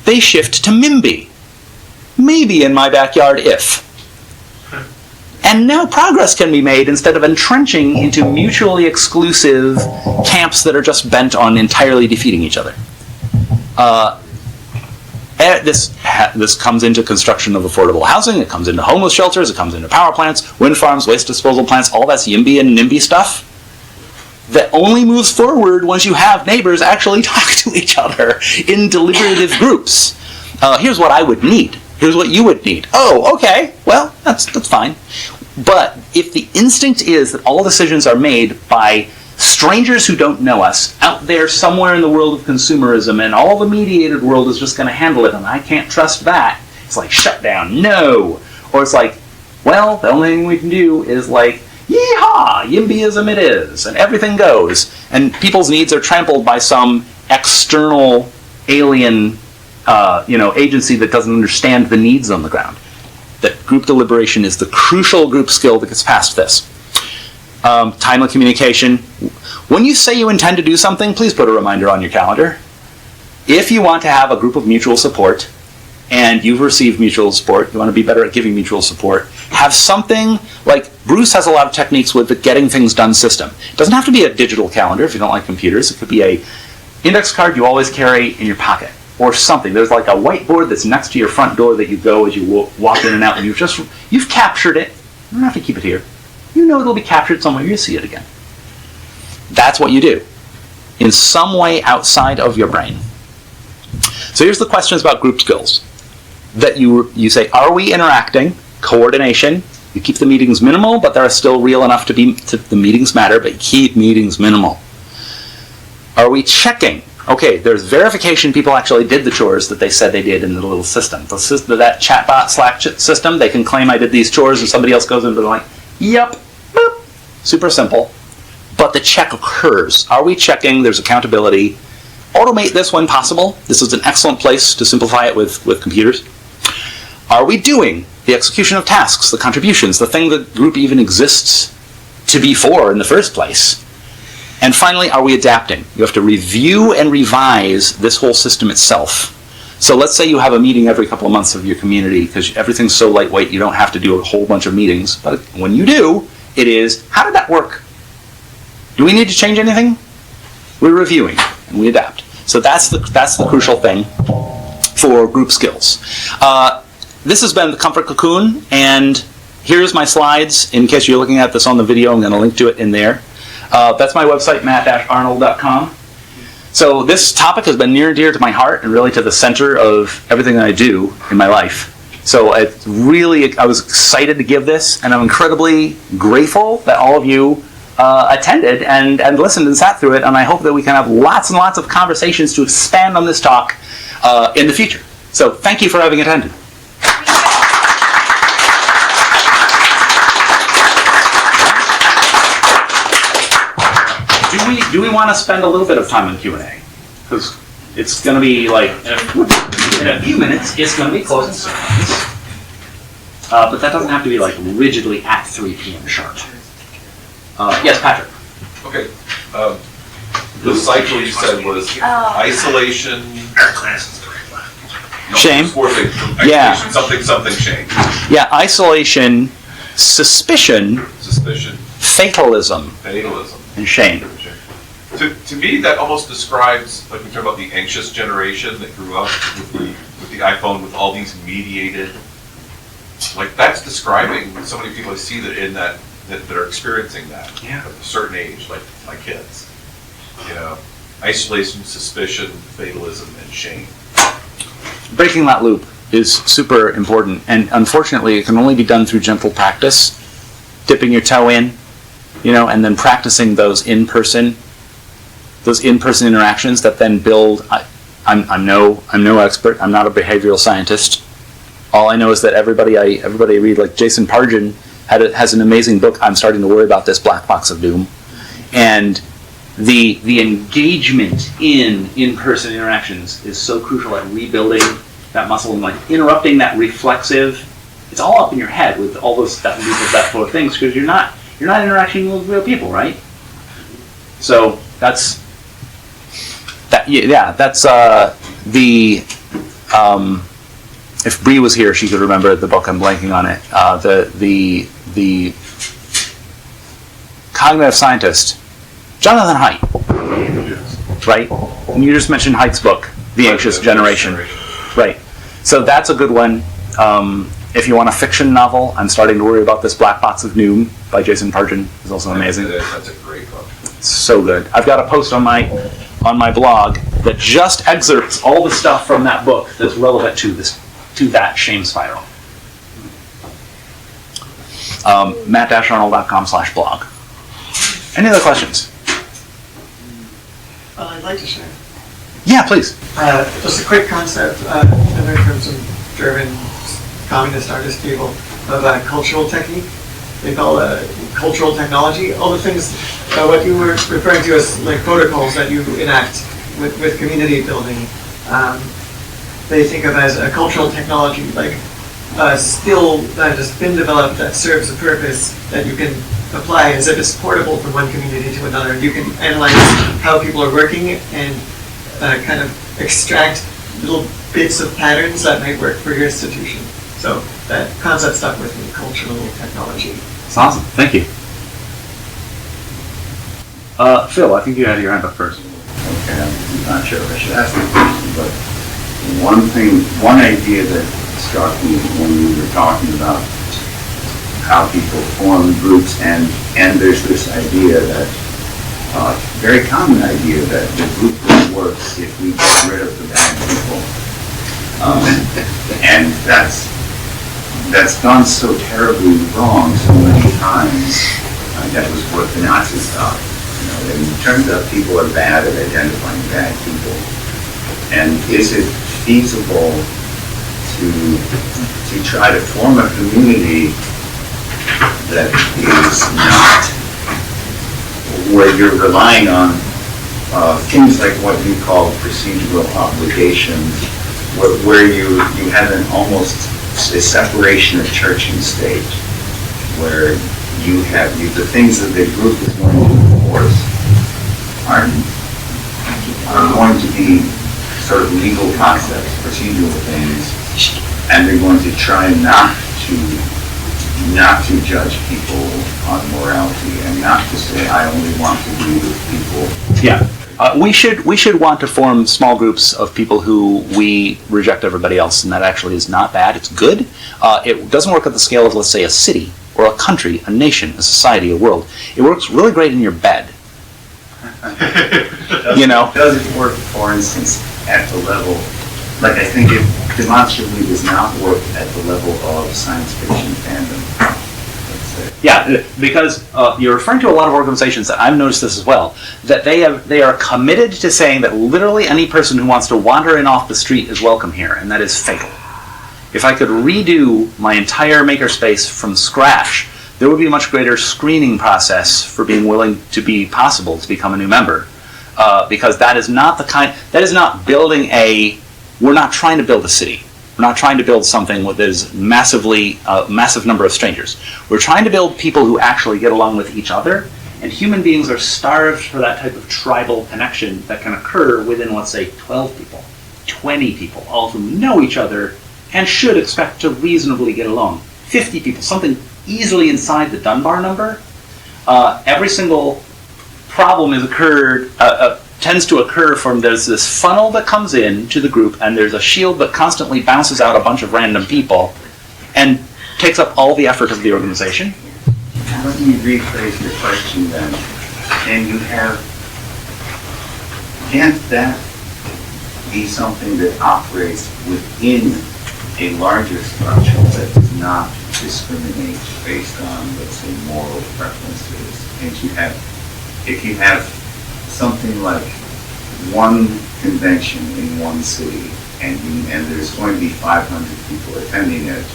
they shift to MIMBY, maybe in my backyard if. And now progress can be made instead of entrenching into mutually exclusive camps that are just bent on entirely defeating each other. This comes into construction of affordable housing, it comes into homeless shelters, it comes into power plants, wind farms, waste disposal plants, all that's YIMBY and NIMBY stuff that only moves forward once you have neighbors actually talk to each other in deliberative groups. Here's what I would need. Here's what you would need. Oh, okay, well, that's fine. But if the instinct is that all decisions are made by strangers who don't know us out there somewhere in the world of consumerism, and all the mediated world is just going to handle it, and I can't trust that, it's like, shut down, no. Or it's like, well, the only thing we can do is like, yeehaw, YIMBYism it is, and everything goes. And people's needs are trampled by some external alien agency that doesn't understand the needs on the ground. That group deliberation is the crucial group skill that gets past this. Timely communication. When you say you intend to do something, please put a reminder on your calendar. If you want to have a group of mutual support, and you've received mutual support, you want to be better at giving mutual support, have something like, Bruce has a lot of techniques with the getting things done system. It doesn't have to be a digital calendar if you don't like computers. It could be a index card you always carry in your pocket, or something. There's like a whiteboard that's next to your front door that you go as you walk in and out, and you've captured it. You don't have to keep it here. You know it'll be captured somewhere. You'll see it again. That's what you do, in some way outside of your brain. So here's the questions about group skills. That you say, are we interacting? Coordination. You keep the meetings minimal, but they're still real enough to the meetings matter, but keep meetings minimal. Are we checking? Okay, there's verification people actually did the chores that they said they did in the little system. That chatbot Slack system, they can claim I did these chores, and somebody else goes in and they're like, yep, boop. Super simple. But the check occurs. Are we checking? There's accountability. Automate this when possible. This is an excellent place to simplify it with computers. Are we doing the execution of tasks, the contributions, the thing the group even exists to be for in the first place? And finally, are we adapting? You have to review and revise this whole system itself. So let's say you have a meeting every couple of months of your community, because everything's so lightweight you don't have to do a whole bunch of meetings. But when you do, it is, how did that work? Do we need to change anything? We're reviewing and we adapt. So that's the crucial thing for group skills. this has been the Comfort Cocoon, and here's my slides. In case you're looking at this on the video, I'm going to link to it in there. That's my website, matt-arnold.com. So this topic has been near and dear to my heart and really to the center of everything that I do in my life. So I was excited to give this, and I'm incredibly grateful that all of you attended and listened and sat through it, and I hope that we can have lots and lots of conversations to expand on this talk in the future. So thank you for having attended. Do we want to spend a little bit of time on Q&A? Because it's going to be like, in a few minutes, it's going to be closing ceremonies. But that doesn't have to be like rigidly at 3 p.m. sharp. Yes, Patrick. Okay. The cycle you said was isolation. Shame. 4 things. Yeah. Something, shame. Yeah, isolation, suspicion, fatalism, and shame. To me, that almost describes, like we talk about the anxious generation that grew up with the iPhone, with all these mediated. Like that's describing so many people I see that are experiencing that at a certain age, like my kids. You know, isolation, suspicion, fatalism, and shame. Breaking that loop is super important, and unfortunately, it can only be done through gentle practice, dipping your toe in, and then practicing those in-person interactions that then build. I'm no expert. I'm not a behavioral scientist. All I know is that everybody I read, like Jason Pargin, has an amazing book. I'm starting to worry about this black box of doom, and the engagement in-person interactions is so crucial at rebuilding that muscle and like interrupting that reflexive. It's all up in your head with all those that flow of things because you're not interacting with real people, right? So that's that. Yeah, that's the. If Bree was here, she could remember the book. I'm blanking on it. The cognitive scientist, Jonathan Haidt, right? And you just mentioned Haidt's book, The Anxious Generation. Right. So that's a good one. If you want a fiction novel, I'm starting to worry about this Black Box of Doom by Jason Pargin. It's also amazing. That's a great book. It's so good. I've got a post on my blog that just excerpts all the stuff from that book that's relevant to that shame spiral. matt-arnold.com/blog. Any other questions? Well, I'd like to share. Yeah, please. Just a quick concept. I've heard from some German communist artist people of cultural technique. They call cultural technology. All the things, what you were referring to as like protocols that you enact with community building. They think of as a cultural technology, like a skill that has been developed that serves a purpose that you can apply as if it's portable from one community to another. You can analyze how people are working and kind of extract little bits of patterns that might work for your institution. So that concept stuck with me, cultural technology. That's awesome. Thank you. Phil, I think you had your hand up first. Okay, I'm not sure if I should ask the question, but one idea that struck me when we were talking about how people form groups, and there's this idea that, very common idea that the group will work if we get rid of the bad people. And that's gone so terribly wrong so many times. That was what the Nazis thought. And it turns out people are bad at identifying bad people. And is it feasible to try to form a community that is not where you're relying on things like what you call procedural obligations, where you have an almost a separation of church and state, where you have the things that the group is going to enforce are going to be sort of legal concepts, procedural things, and they're going to try not to judge people on morality and not to say, I only want to be with people. Yeah. We should want to form small groups of people who we reject everybody else, and that actually is not bad. It's good. It doesn't work at the scale of, let's say, a city or a country, a nation, a society, a world. It works really great in your bed. You know? Does it work, for instance, at the level, like I think it demonstrably does not work at the level of science fiction fandom, let's say. Yeah, because you're referring to a lot of organizations that I've noticed this as well, that they are committed to saying that literally any person who wants to wander in off the street is welcome here, and that is fatal. If I could redo my entire makerspace from scratch, there would be a much greater screening process for being willing to be possible to become a new member, because that is not building we're not trying to build a city. We're not trying to build something that is massive number of strangers. We're trying to build people who actually get along with each other, and human beings are starved for that type of tribal connection that can occur within, let's say, 12 people, 20 people, all of whom know each other and should expect to reasonably get along. 50 people, something easily inside the Dunbar number. Every single problem tends to occur from there's this funnel that comes in to the group, and there's a shield that constantly bounces out a bunch of random people and takes up all the effort of the organization. Let me rephrase the question then. Can't that be something that operates within a larger structure that does not discriminate based on, let's say, moral preferences? If you have something like one convention in one city, and there's going to be 500 people attending it,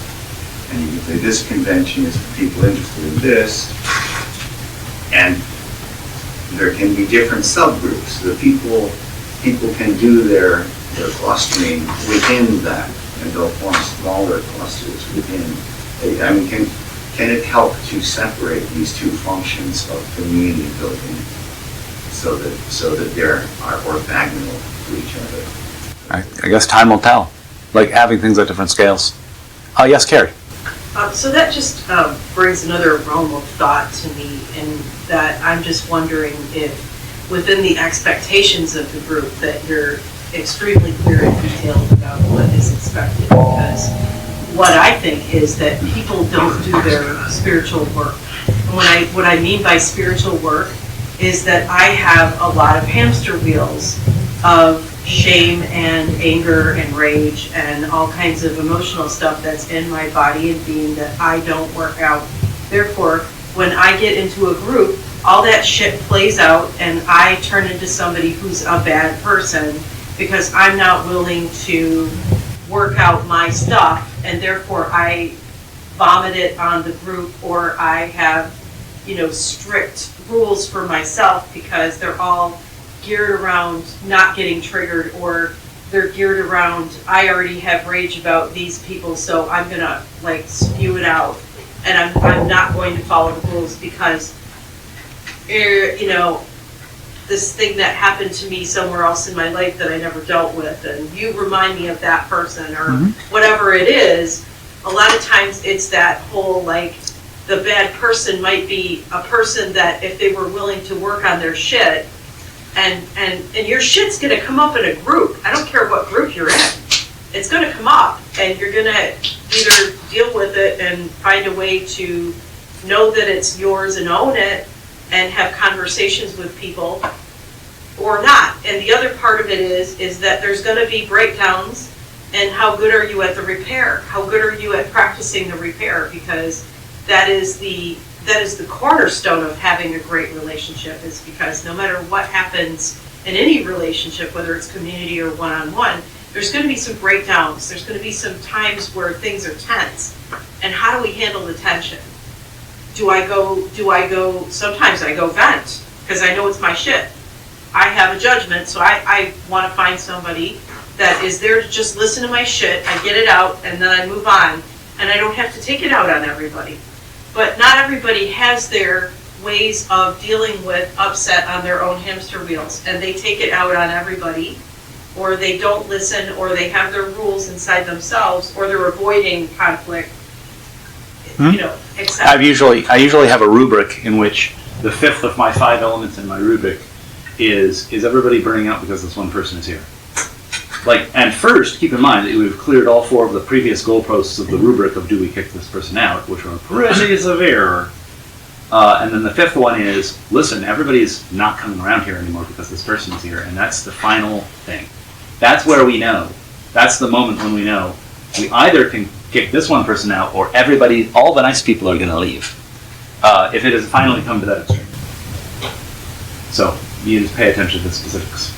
and you can say this convention is for people interested in this, and there can be different subgroups. The people can do their clustering within that, and they'll form smaller clusters within. I mean, can it help to separate these two functions of community building so that they are orthogonal to each other? I guess time will tell. Like having things at different scales. Yes, Carrie. So that just brings another realm of thought to me, in that I'm just wondering if within the expectations of the group that you're extremely clear and detailed about what is expected, because what I think is that people don't do their spiritual work. And what I mean by spiritual work is that I have a lot of hamster wheels of shame and anger and rage and all kinds of emotional stuff that's in my body and being that I don't work out. Therefore, when I get into a group, all that shit plays out and I turn into somebody who's a bad person because I'm not willing to work out my stuff, and therefore I vomit it on the group, or I have, strict rules for myself because they're all geared around not getting triggered, or they're geared around, I already have rage about these people, so I'm gonna spew it out, and I'm not going to follow the rules because, this thing that happened to me somewhere else in my life that I never dealt with, and you remind me of that person, or whatever it is. A lot of times it's that whole, the bad person might be a person that if they were willing to work on their shit, and your shit's gonna come up in a group. I don't care what group you're in. It's gonna come up, and you're gonna either deal with it and find a way to know that it's yours and own it, and have conversations with people, or not. And the other part of it is that there's going to be breakdowns, and how good are you at the repair? How good are you at practicing the repair? Because that is the cornerstone of having a great relationship, is because no matter what happens in any relationship, whether it's community or one-on-one, there's going to be some breakdowns. There's going to be some times where things are tense. And how do we handle the tension? Do I go, sometimes I go vent, because I know it's my shit. I have a judgment, so I want to find somebody that is there to just listen to my shit, I get it out, and then I move on, and I don't have to take it out on everybody. But not everybody has their ways of dealing with upset on their own hamster wheels, and they take it out on everybody, or they don't listen, or they have their rules inside themselves, or they're avoiding conflict. I usually have a rubric in which the fifth of my 5 elements in my rubric is everybody burning out because this one person is here? Like, and first, keep in mind that we've cleared all 4 of the previous goalposts of the rubric of do we kick this person out, which are pretty severe. And then the 5th one is, listen, everybody's not coming around here anymore because this person is here, and that's the final thing. That's where we know. That's the moment when we know we either can kick this one person out or everybody, all the nice people are going to leave. If it has finally come to that extreme. So, you just pay attention to the specifics.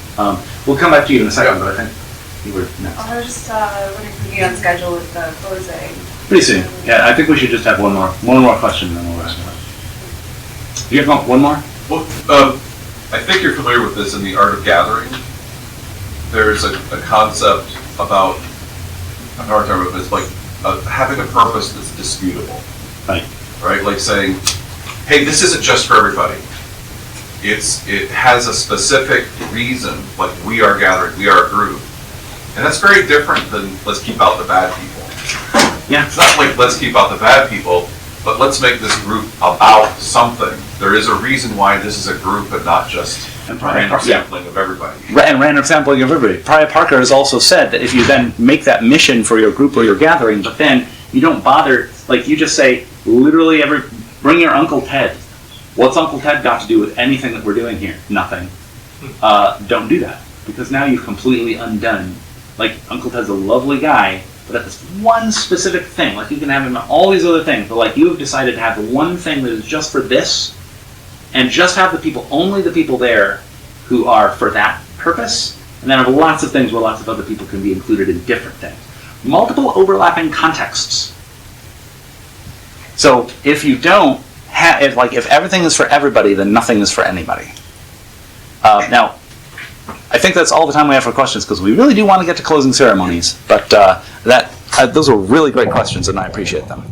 We'll come back to you in a second, but I think you were next. I was just wondering if we could be on schedule with the closing. Pretty soon. Yeah, I think we should just have one more question and then we'll wrap it up. Do you have one more? Well, I think you're familiar with this in the art of gathering. There's a concept about, I'm not talking about this, like having a purpose that's disputable. Right. Right? Like saying, hey, this isn't just for everybody. It has a specific reason, like we are gathering, we are a group. And that's very different than let's keep out the bad people. Yeah. It's not like let's keep out the bad people, but let's make this group about something. There is a reason why this is a group and not just a random sampling of everybody. And random sampling of everybody. Pariah Parker has also said that if you then make that mission for your group or your gathering, but then you don't bother, like you just say, literally bring your Uncle Ted. What's Uncle Ted got to do with anything that we're doing here? Nothing. Don't do that, because now you've completely undone. Like, Uncle Ted's a lovely guy, but at this one specific thing, like you can have him on all these other things, but like you have decided to have the one thing that is just for this, and just have the people, only the people there who are for that purpose, and then have lots of things where lots of other people can be included in different things. Multiple overlapping contexts. So if you don't have, if everything is for everybody, then nothing is for anybody. Now, I think that's all the time we have for questions, because we really do want to get to closing ceremonies, but those were really great questions, and I appreciate them.